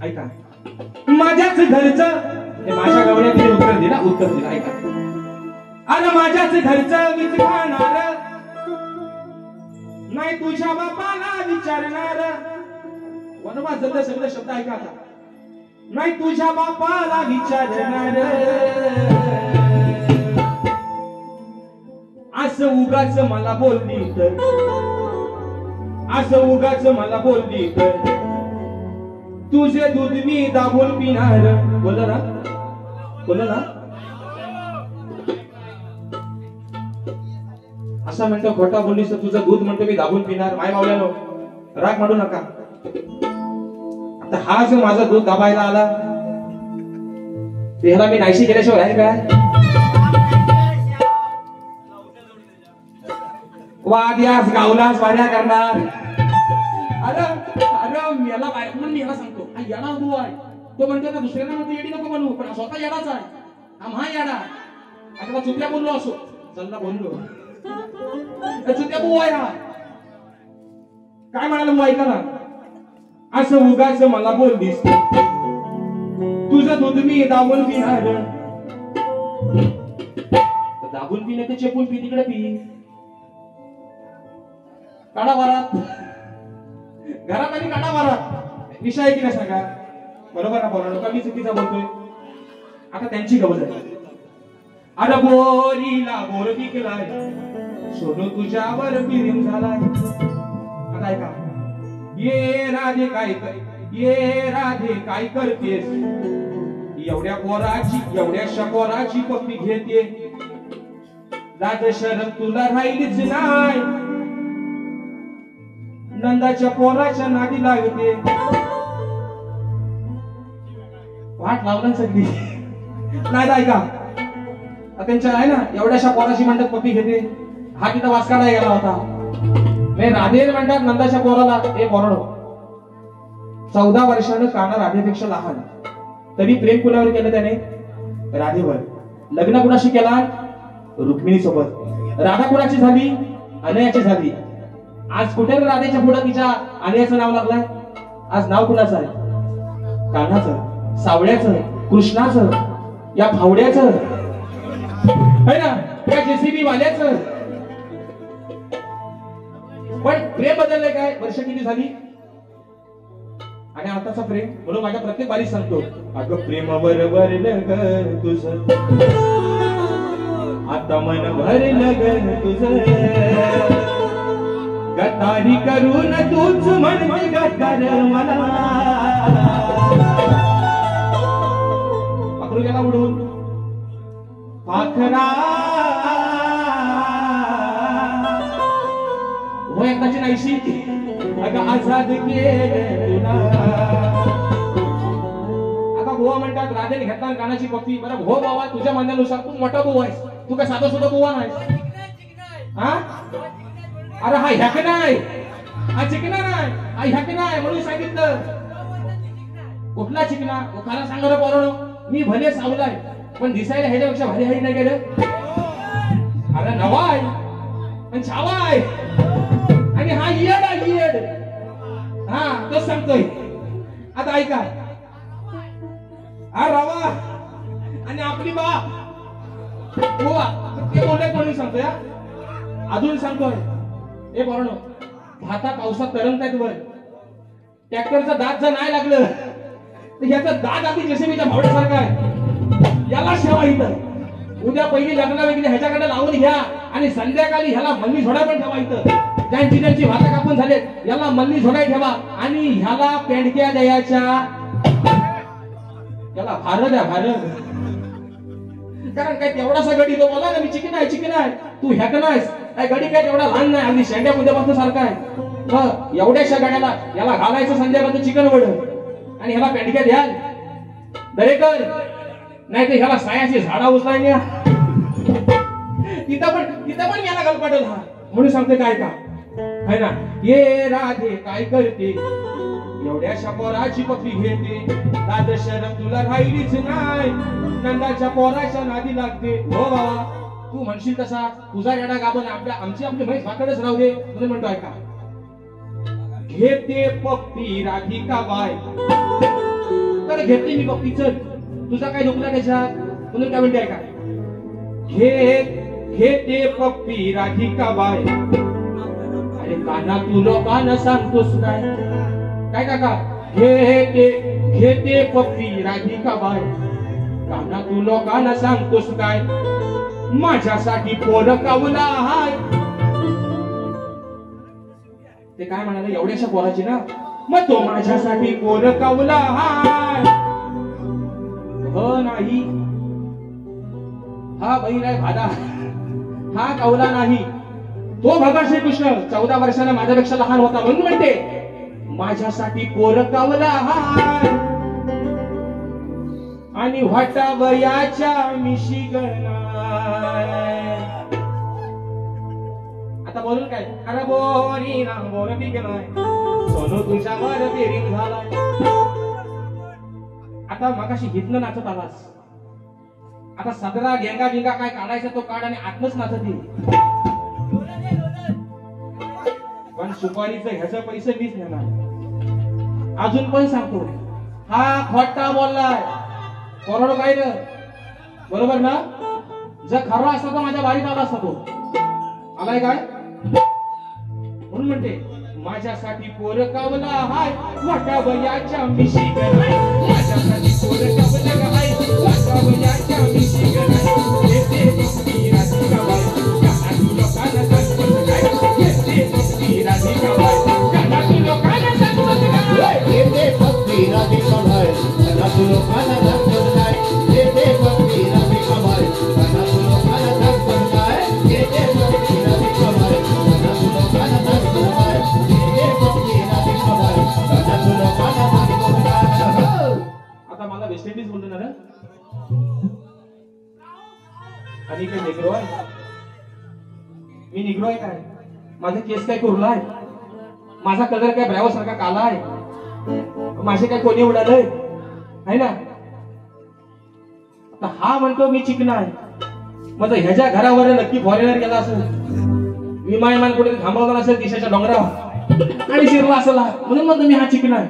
[SPEAKER 1] ऐका. माझ्याच घरचं हे माझ्या गवळ्याने उत्तर दिलं ऐका. अरे माझ्याच घरचं मीच खाणार, नाही तुझ्या बापाला विचारणार. वनवास जर सगळे शब्द ऐका आता. नाही तुझ्या बापाला विचारणार, असं उगाच मला बोलली तर, असं उगाच मला बोलली तर, तुझे दूध मी दाबून पिणार. बोल ना, बोल ना. असं म्हणतो खोटा बोललीस तर तुझं दूध म्हणतो मी दाबून पिणार. माय मावल्यानो राग मांडू नका. आता हा जो माझा दूध दाबायला आला त्याला मी नाहीशी केल्याशिवाय आहे काय? वाद्यास गावलास वाड्या करणार. अरे अरे मेला बाय म्हणून मी याला सांगतो हा येडा भाऊ आहे. तो म्हणतो ना दुसऱ्यांना म्हणतो येडी नको बनवू, पण स्वतः येडाच आहे. हा येडा आता चुत्या बोललो असो चलना बोललो चुत्या भाऊ आहे. हा काय म्हणाला भाऊ ऐका ना. असं उगाच मला बोललीस तुझं दूध मी दाबून पिणार. दाबून पिणे ते चेपून पी, तिकडे पी. काढा वारात घरात आणि काढा वारात. विषय आहे की नाही सांगा? बरोबर ना बोला. लोक मी चुकीचा बोलतोय. आता त्यांची गवज आहे. अरे बोरीला बोर पिकलाय, सोनू तुझ्यावर प्रेम झालाय. आता ऐका. ये राधे काय करतेस? एवढ्या पोराची एवढ्याशा पोराची पप्पी घेते. राज शरम तुला राहिलीच नाही, नंदाच्या पोराच्या नादी लागते. वाट लावला सगळी. नाही ऐका. त्यांच्या आहे ना एवढ्याशा पोराची म्हणतात पप्पी घेते. हा तिथं वासकाडा गेला होता. राधेर म्हणतात नंदाच्या पोराला. हे पोराडो 14 वर्षानं काना राधेपेक्षा लहान. तरी प्रेम कुणावर केलं त्याने? राधेवर. लग्न कुणाशी केला? रुक्मिणी सोबत. राधा कुणाची झाली? अनयाची झाली. आज कुठे राधेच्या पुढे तिच्या अनयाचं नाव लागलंय? आज नाव कुणाचं आहे? कान्हाचं, सावळ्याचं, कृष्णाचं, या फावड्याचं है ना, या जेसीबी वाल्याचं. पण प्रेम बदललंय काय? वर्ष किती झाली? आणि आताचा प्रेम. म्हणून माझ्या प्रत्येक बारी सांगतो, अगं प्रेमावर भरलं ग तुझं, आता मन भरलं ग तुझं, गद्दारी करून तूच म्हणते गद्दार मला. पकडू गेला उडून पाखरा, हो एकदाची नाहीशी, अगं आझाद केलं तुला. आता गोवा म्हणतात राधेने घेतला कानाची पप्पी. बरं हो बाबा, तुझ्या म्हणण्यानुसार तू मोठा भाऊ आहेस, तू काय साधा सुद्धा बुवा नाही. हा अरे हा ह्याक नाही, हा चिकना नाही, हा ह्याक नाही म्हणून सांगितलं. कुठला चिकना? खरा सांगा पोरानो, मी भले सावलाय पण दिसायला ह्याच्यापेक्षा भारी हाई नाही गेलं. अरे नवा आहे पण छावा आहे. आणि हा येड आहे, येड. हा तो सांगतोय. आता ऐका, हा रवा आणि आपली बा बुवा, ते बोलले कोणी सांगतोय? अजून सांगतोय, हे पोरानो, भाता पावसात तरंगतायत वर, ट्रॅक्टरचं दात जर नाही लागलं तर याचं दात अगदी जेसीबीच्या भावड्यासारखं आहे. याला शेवा इथं. उद्या पहिली लग्न वगैरे ह्याच्याकडे लावून घ्या आणि संध्याकाळी ह्याला मल्ली झोडा पण ठेवा इथं. ज्यांची भाता कापून झालेत याला मल्ली झोडा ठेवा आणि ह्याला पेंडक्या द्यायच्या. याला भार द्या, भार. कारण काय तेवढासा गडी तो बोला ना, मी चिकन आहे, चिकन आहे. तू ह्याक नाहीस. काय गडी काय तेवढा लहान नाही, अगदी शेंड्या बुद्ध्यापासून सारखा आहे. एवढ्याशा गाड्याला याला घालायचं संध्याकाळचं चिकन वड आणि ह्याला पेंडक्या द्याल दरेकर, नाही तर ह्याला सायाची झाडा उचलाय तिथं पण याला गलपाटल. हा म्हणून सांगते काय का है ना, ये राधे काय करते, एवढ्याशा पोराची पप्पी घेते, दाद शरम तुला राहिलीच नाही, नंदाच्या पोराच्या नादी लागते. हो बाबा, तू म्हणशील तसा तुझा येडा गाभण आमची आपली म्हैस भाकडेच राहू दे. तुझे म्हणतो ऐका, घेते पप्पी राधिका बाय. तर घेतली मी पप्पी, चल तुझा काय दुखला त्याच्यात? म्हणून काय म्हणते ऐका, घेते पप्पी राधिका बाय. अरे काना तू लोकांना सांगतोस काय? काय काका? घेते पप्पी राधिका बाय, काना तू लोकांना सांगतोस काय? माझ्यासाठी पोर कावला हाय. ते काय म्हणाले, एवढ्याशा पोराची ना, मग तो माझ्यासाठी पोर कावला हाय. हो नाही, हा बैल आहे भादा, हा कावला नाही. तो भगवान श्रीकृष्ण 14 वर्षांना माझ्यापेक्षा लहान होता म्हणून म्हणते माझ्यासाठी पोर कावला हाय. आणि वाटावयाच्या मिशी गणाय. आता बोलून काय? अरे बोरी ना बोर बी गेलाय, सोनू तुझ्यावर बेरिंग झालाय. आता मगाशी हितनं नाचत आलास, आता सदरा गेंगा बिंगा काय काढायचा तो काढ आणि आत्मच नाचत येईल. पण सुपारीचं ह्याचं पैसे मीच नेणार. अजून पण सांगतो, हा खोटा बोललाय. बरोबर काय ना? बरोबर ना? जर खरा असता तर माझ्या बारीत आला असता तो. आलाय काय? म्हणून म्हणते माझ्यासाठी पोर कावला हाय, वाटा वयाच्या मिशी गणाय. माझ्यासाठी पोर कावला हाय, वाटा वयाच्या मिशी गणाय. येते पप्पी राधिका बाय, काना तू लोकांना सांगतोस काय? येते पप्पी राधिका बाय, काना तू लोकांना सांगतोस काय? येते पप्पी राधिका बाय, काना तू लोकांना सांगतोस काय? येते पप्पी राधिका बाय, काना तू लोकांना सांगतोस काय? येते पप्पी राधिका बाय, काना तू लोकांना सांगतोस काय? येते पप्पी राधिका बाय, काना तू लोकांना सांगतोस काय? आता मला वेस्ट इंडिज बोलणार आहे आणि काय निग्रो आहे? मी निग्रो आहे काय? माझे केस काय कुरला आहे? माझा कलर काय ब्रावो सारखा काला आहे? माझे काय कोणी उडालंय है ना? तर हा म्हणतो मी चिकना आहे. मग ह्याच्या घरावर नक्की फॉरेनर गेला असेल, विमान कुठे थांबवला असेल देशाच्या डोंगरावर आणि शिरला असला, म्हणून म्हणतो मी हा चिकना आहे.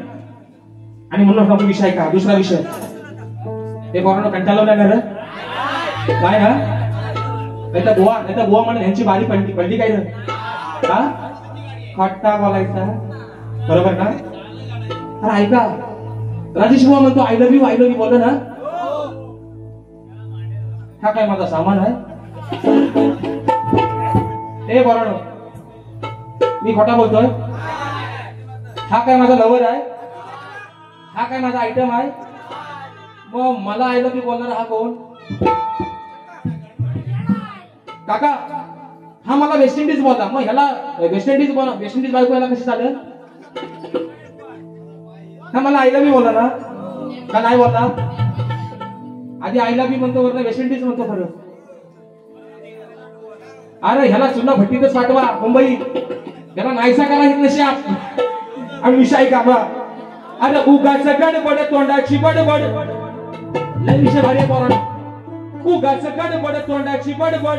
[SPEAKER 1] आणि म्हणून हा विषय का दुसरा विषय ते पोरांना कंटाळवलं नाही रे काय हा नाही तर बुवा म्हणून ह्यांची बारी पडली काय हा खट्टा बोलायचा बरोबर ना. अरे ऐका राजेश बुवा म्हणतो आय लव्ह यू बोललो ना. हा काय माझा सामान आहे हे पोरांनो मी खोटा बोलतोय. हा काय माझा लवर आहे, हा काय माझा आयटम आहे. मग मला आय लव्ह यू बोलणार हा कोण काका. हा मला वेस्ट इंडिज बोलला, मग ह्याला वेस्ट इंडिज बायको ह्याला कशी चालेल. हा मला आय लव्ह यू बोलला ना का नाही बोलला. आधी आय लव्ह यू म्हणतो वरनं वेस्ट इंडिज म्हणतो खरं. अरे ह्याला चुना भट्टीतच पाठवा मुंबई, ह्याला नाहीसा करा हे नशा आणि विषय का बा. अरे उगाच गडबड तोंडाची बडबड लय विषय भारी पोरांनो. उगाच गडबड तोंडाची बडबड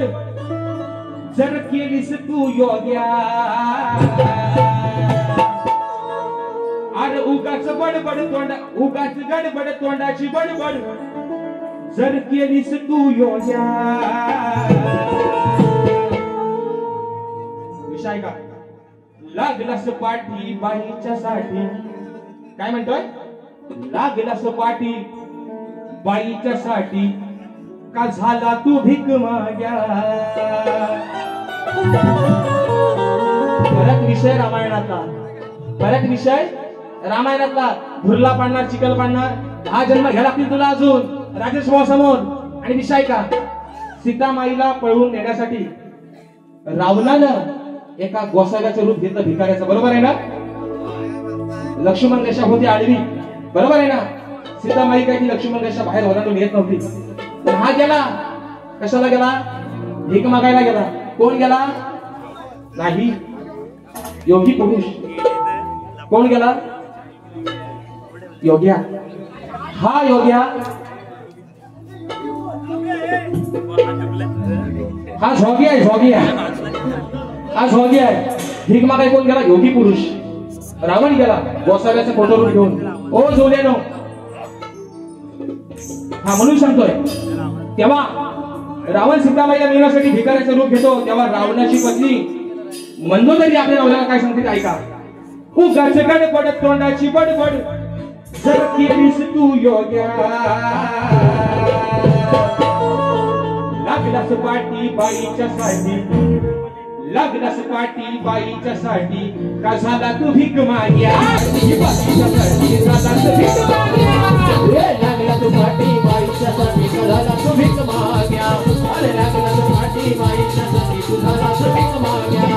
[SPEAKER 1] जर केलीस तू योग्या. अरे उगाच गडबड तोंडाची बडबड जर केलीस तू योग्या. विषय का लागलास पाठी बाईच्या साठी. काय म्हणतोय लागलास पाठी बाईच्या साठी का झाला तू भीक माग्या. परत विषय रामायणातला धुरला पाडणार चिखल पाडणार हा जन्म घ्या लागतील तुला अजून राजेश भाऊ समोर. आणि विषय का सीतामाईला पळवून नेण्यासाठी रावणानं एका गोसाव्याचं रूप घेतलं भिकाऱ्याचं बरोबर आहे ना. लक्ष्मण रेषा होती आडवी बरोबर आहे ना. सीतामाई काय ती लक्ष्मण रेषा बाहेर ओलांडून येत नव्हती. पण हा गेला कशाला गेला भीक मागायला गेला. कोण गेला नाही योगी पुरुष. कोण गेला योग्या. हा योग्या हा झोग्या आहे. भीक मागाय कोण गेला योगी पुरुष. रावण गेला गोसाव्याचं फोटो रूप घेऊन. ओ जोल्यानो हा म्हणून सांगतोय तेव्हा रावण सीतामाईला मिळवण्यासाठी भिकाऱ्याचं रूप घेतो तेव्हा रावणाची पत्नी मंदोदरी आपल्या रावणाला काय सांगते ऐका. उगाच गडबड तोंडाची बडबड जर केलीस तू योग्या. लागलास पाठी बाईच्या साठी का झाला तू भीक माग्या. लागला तू पाठी बाईच्या साठी का झाला तू भीक माग्या. अरे लागला तू पाठी बाईच्या साठी तू झाला तू भीक माग्या.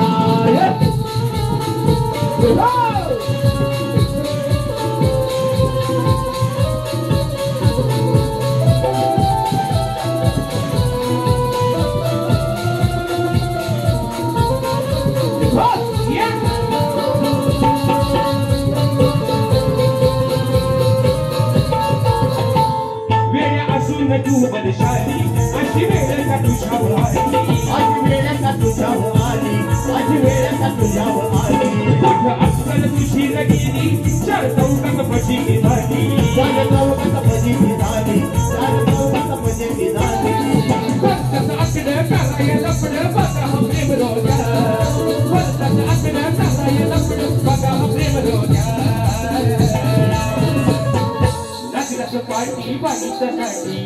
[SPEAKER 1] तू बदशाली अशी वेळ का तुझ्यावर आली. कुठं अस्सल तुझी गेली चार चौकात फजिती झाली. भक्ताचं आकडं करायला लपडं बघा हा प्रेम रोग्या. भक्ताचं आकडं करायला लपडं बघा हा प्रेम रोग्या. लागलाच पाठी बाईच्यासाठी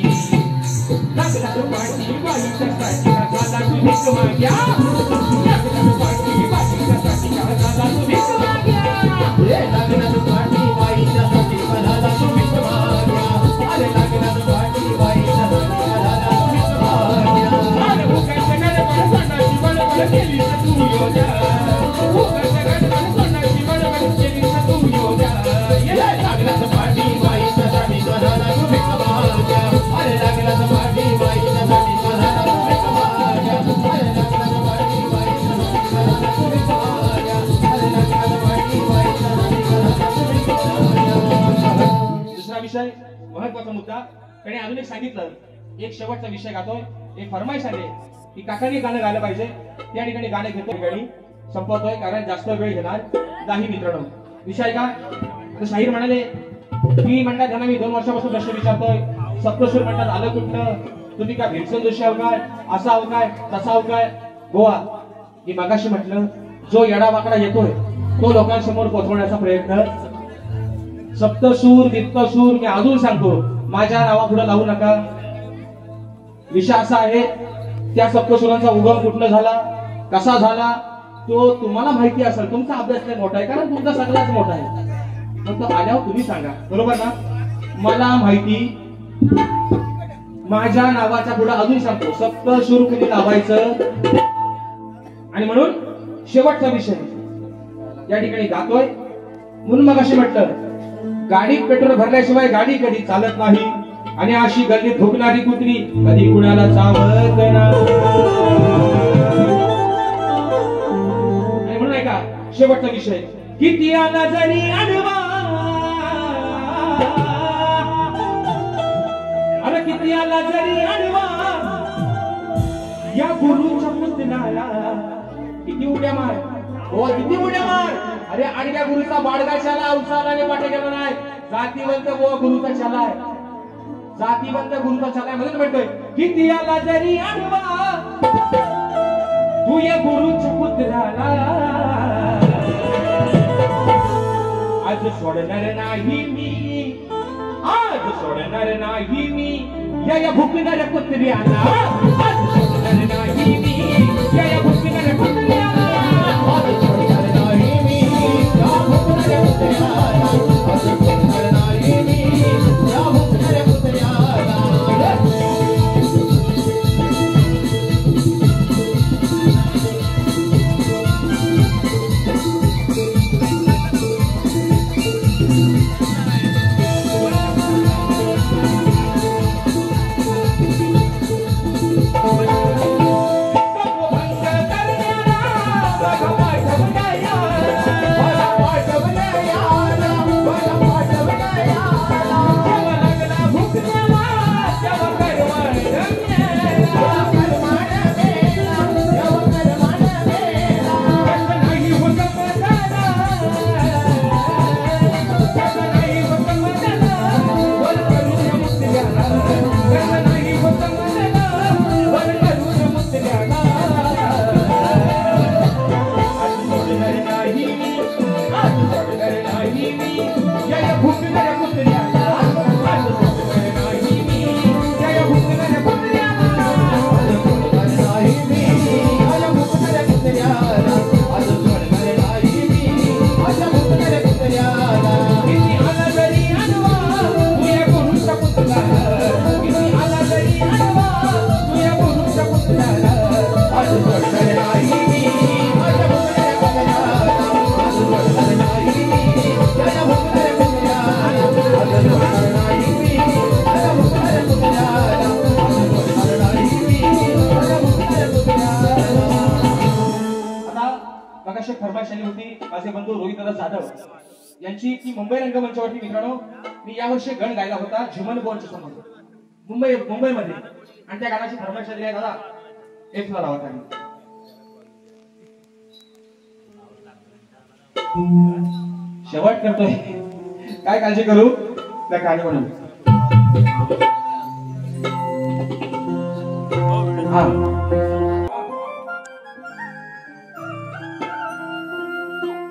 [SPEAKER 1] का झाला तू भीक माग्या. लागलाच पाठी बाईच्यासाठी का झाला तू भीक माग्या. लागलाच पाठी बाईच्यासाठी का झाला तू भीक माग्या. अरे लागलाच पाठी बाईच्यासाठी का झाला तू भीक माग्या. अरे उगाच गडबड तोंडाची बडबड केलीस तू योग्या. उगाच गडबड तोंडाची बडबड केलीस तू योग्या. लागलाच पाठी बाईच्यासाठी का झाला तू भीक माग्या. अरे लागलाच पाठी बाईच्यासाठी का झाला तू भीक माग्या. अरे लागलाच पाठी बाईच्यासाठी का झाला तू भीक माग्या. अरे लागलाच पाठी बाईच्यासाठी का झाला तू भीक माग्या. दुसरा विषय महत्वाचा मुद्दा त्याने अजून एक सांगितलं एक शेवटचा विषय गातोय, एक फरमाईश आली की काकांनी गाणं गायला पाहिजे. त्या ठिकाणी गाणे घेतो, ठिकाणी संपवतोय कारण जास्त वेळ घेणार नाही मित्रांनो. विषय का तर शाहीर म्हणाले की म्हणतात त्यांना मी 2 वर्षापासून प्रश्न विचारतोय, सप्तसूर म्हणतात आलं कुठलं, तुम्ही काय भिरसन जोशी आहो काय, असा आहो काय, तसा आहो काय. गोवा मी मागाशी म्हटलं जो येडा वाकडा येतोय तो लोकांसमोर पोहोचवण्याचा प्रयत्न. सप्तसूर दिप्तसूर मी अजून सांगतो माझ्या नावापुढे लावू नका. विषय असा आहे त्या सप्तसुरांचा उगम कुठला झाला, कसा झाला तो तुम्हाला माहिती असेल. तुमचा अभ्यास नाही मोठा आहे कारण तुमचा सगळाच मोठा आहे. फक्त आल्यावर तुम्ही सांगा, बरोबर ना. मला माहिती माझ्या नावाच्या पुढे अजून सांगतो सप्तसूर कुणी लावायचं. आणि म्हणून शेवटचा विषय या ठिकाणी गातोय. म्हणून मग अशी म्हटलं गाडीत पेट्रोल भरल्याशिवाय गाडी कधी चालत नाही आणि अशी गल्लीत ठोकणारी कुत्री कधी कुणाला चावत नाही. म्हणून ऐका शेवटचा विषय, किती आला जरी आडवा, अरे किती आला जरी आडवा या गुरुच्या पुतण्याला किती उड्या मार, हो किती उड्या मार. अरे आडव्या गुरुचा बाडगा शाला अवसाला पाठे गेला नाही. जातीवंत गुरुचा शाला आहे, जातीवंत गुरुचा शाला आहे. म्हणून म्हणतोय किती आला जरी आडवा तू या गुरुच्या पुतण्याला आज सोडणार नाही मी, आज सोडणार नाही मी या भुकणाऱ्या कुत्र्याला, आज सोडणार नाही मी या भुकणाऱ्या कुत्र्याला, आज सोडणार नाही मी या भुकणाऱ्या कुत्र्याला, आज सोडणार नाही मी या भुकणाऱ्या कुत्र्याला. यांची ती मुंबई रंगमंचावरती मित्रांनो मी यावर्षी गण गायला होता झुमन बोलच्या समोर मुंबईमध्ये आणि त्या गाण्याची फरमाईश दिली आहे दादा एक ला लावा त्यांनी. शेवट करतोय काय काळजी करू त्या गाणी म्हणून. हा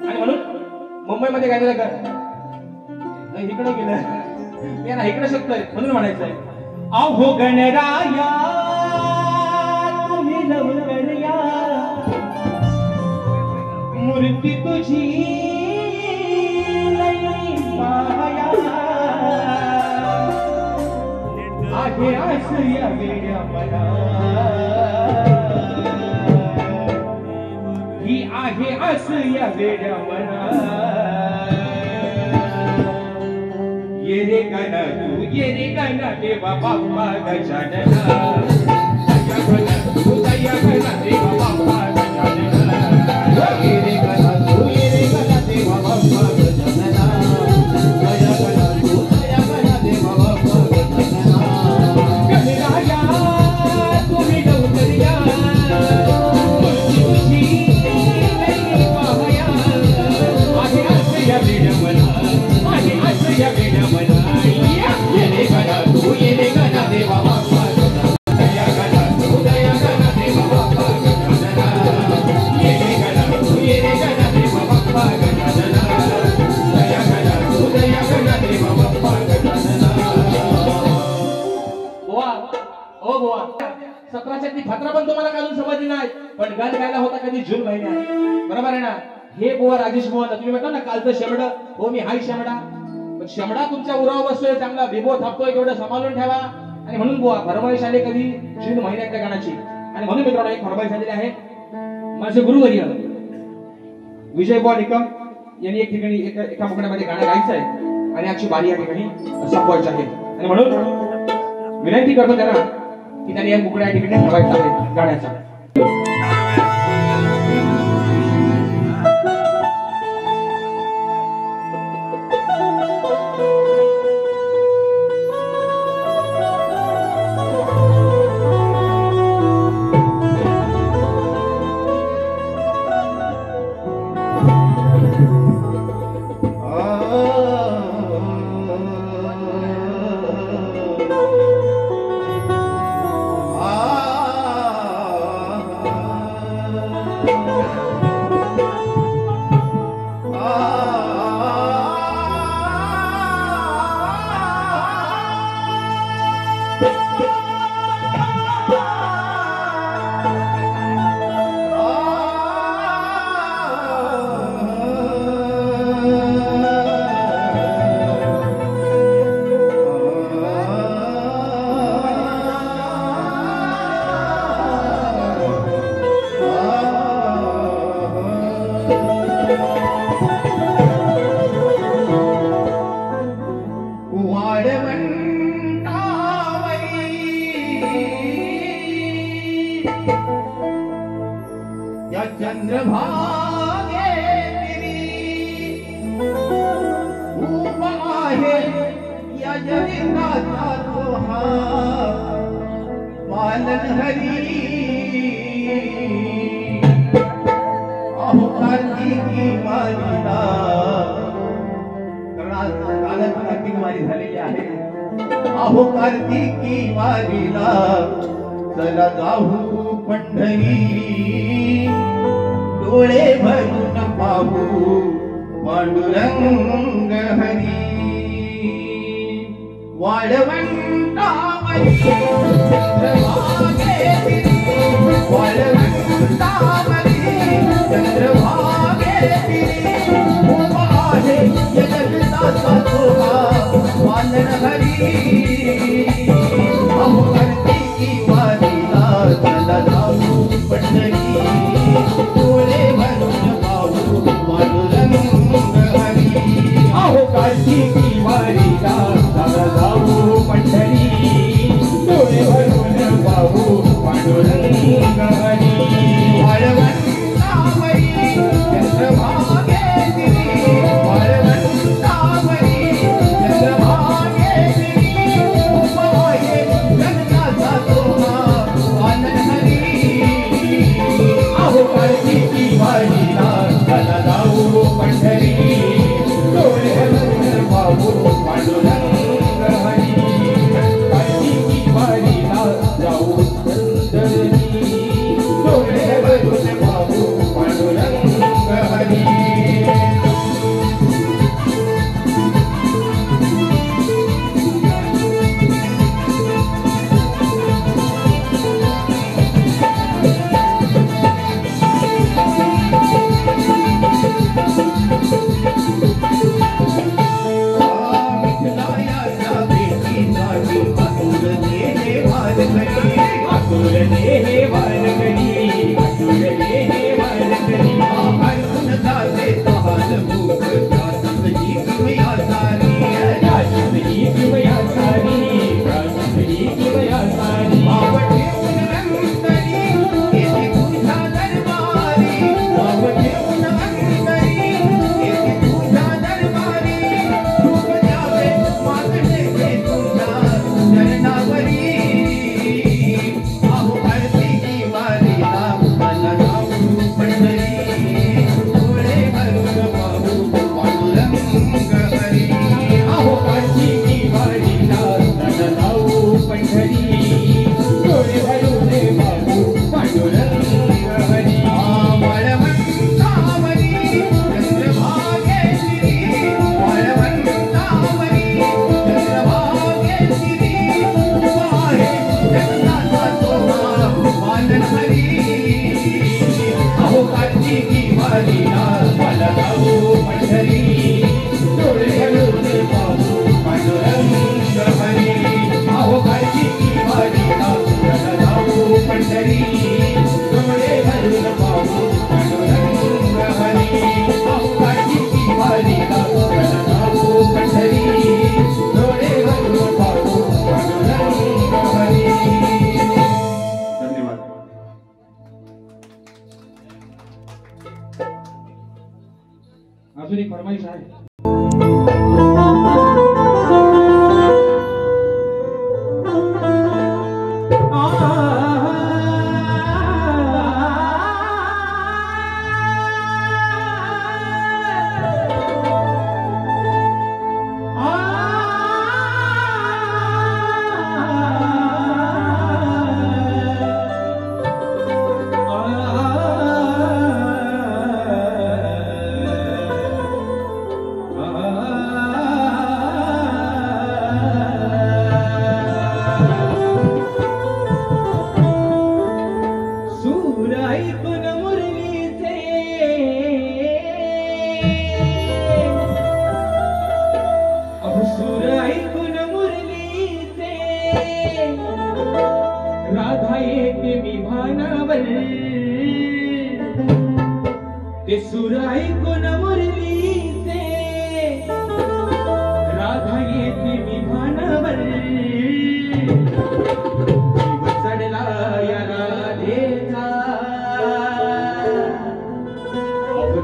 [SPEAKER 1] आणि म्हणून मुंबईमध्ये गायला इकडे गेलं इकडे शकतोय म्हणून म्हणायचंय अहो गणराया तुम्ही लवकर या मूर्ती तुझी माया आहे आस या वेड्या मना ही आहे आस या वेड्या मना ये रे गाना तू ये रे गाना देवा बाप्पा गजानना दया गाना तू दया गाना देवा बाप्पा गजानना ये रे गाना तू ये रे गाना देवा बाप्पा गजानना दया गाना तू दया गाना देवा बाप्पा गजानना गणराया ओ बुवा 17च्या ती फत्रा पण तुम्हाला अजून समजली नाही, पण गण गायला होता कधी जून महिन्यात, बरोबर आहे ना? हे बुवा राजेश बुवा तुम्ही म्हणता ना कालचं शेमड, हो मी हाय शेमडा, पण शेमडा तुमच्या उरावर बसतोय, चांगला विभो थापतोय, तेवढं सांभाळून ठेवा. आणि म्हणून बुवा फरमाईश आली कधी जून महिन्यातल्या गाण्याची. आणि म्हणून मित्रांनो एक फरमाईश आलेली आहे. माझे गुरुवर्य विजय बुवा निकम यांनी एक ठिकाणी एका मुकड्यामध्ये गाणं गायचं आहे आणि आजची बारी या ठिकाणी संपवायची आहे. आणि म्हणून विनंती करतो त्यांना की त्यांनी या मुकड्या या ठिकाणी ठेवायचा आहे गाण्याचा.
[SPEAKER 2] अहो कार्तिकी वारीला चला जाऊ पंढरी, डोळे भरून पाहू पांडुरंग हरी. वाळवंटावरी चंद्रभागे फिरी, वाळवंटावरी चंद्रभागे फिरी, उभा आहे जगताचा सोहा वालन हरी. अहो कार्तिकी वारीला चला जाऊ पंढरी, डोळे भरून पाहू पांडुरंग हरी.
[SPEAKER 1] अहो कार्तिकी वारीला चला जाऊ पंढरी, डोळे भरून अजून एक फरमाईश आहे. राधा येते विमानावर ते सूर ऐकून मुरलीचे राधा येते विमानावर जीव चढला या राधेचा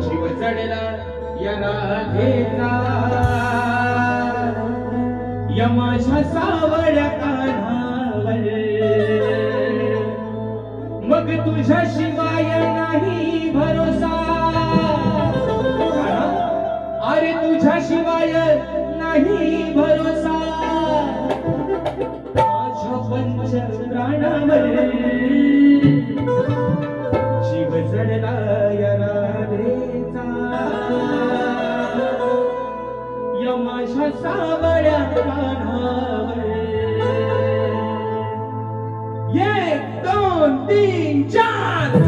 [SPEAKER 1] जीव चढला या राधेचा या माझ्या सावळ्या कानावर मग तुझ्या शिवाय नाही भरोसा अरे तुझ्या शिवाय नाही भरोसा माझ्या पंच प्राणावर जीव जडला या राधेचा या माझ्या सावळ्या कानावर 1 2 3 4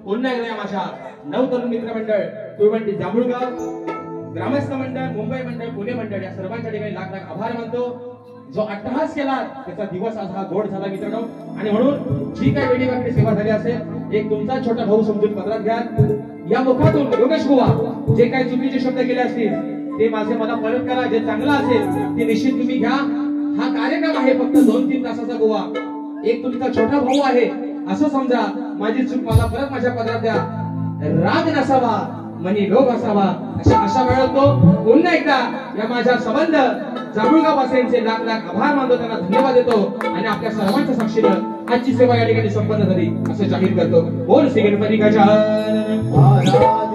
[SPEAKER 1] पुन्हा एकदा माझ्या नवतरुण मित्र मंडळ कुळवंटी जांभूळगाव ग्रामस्थ मंडळ मुंबई मंडळ पुणे मंडळ या सर्वांच्या ठिकाणी लाख लाख आभार मानतो. जो अट्टहास केला त्याचा दिवस आज हा गोड झाला मित्रांनो. आणि म्हणून जी काही वेळी सेवा झाली असेल एक तुमचा छोटा भाऊ समजून पदरात घ्या. या मुखातून योगेश बुवा जे काही चुकीचे शब्द केले असतील ते माझे मला परत करा. जे चांगलं असेल ते निश्चित तुम्ही घ्या. हा कार्यक्रम आहे फक्त 2-3 तासाचा बुवा. एक तुमचा छोटा भाऊ आहे असं समजा. माझी चूक मला परत माझ्या पदरात द्या. राग नसावा मनी लोभ असावा अशा वेळेला तो पुन्हा एकदा या माझ्या संबंध जांभूळगाव वासियांचे लाख लाख आभार मानतो. त्यांना धन्यवाद देतो आणि आपल्या सर्वांच्या साक्षीनं आजची सेवा या ठिकाणी संपन्न झाली असं जाहीर करतो. बोल श्री गणपती गजानन महाराज.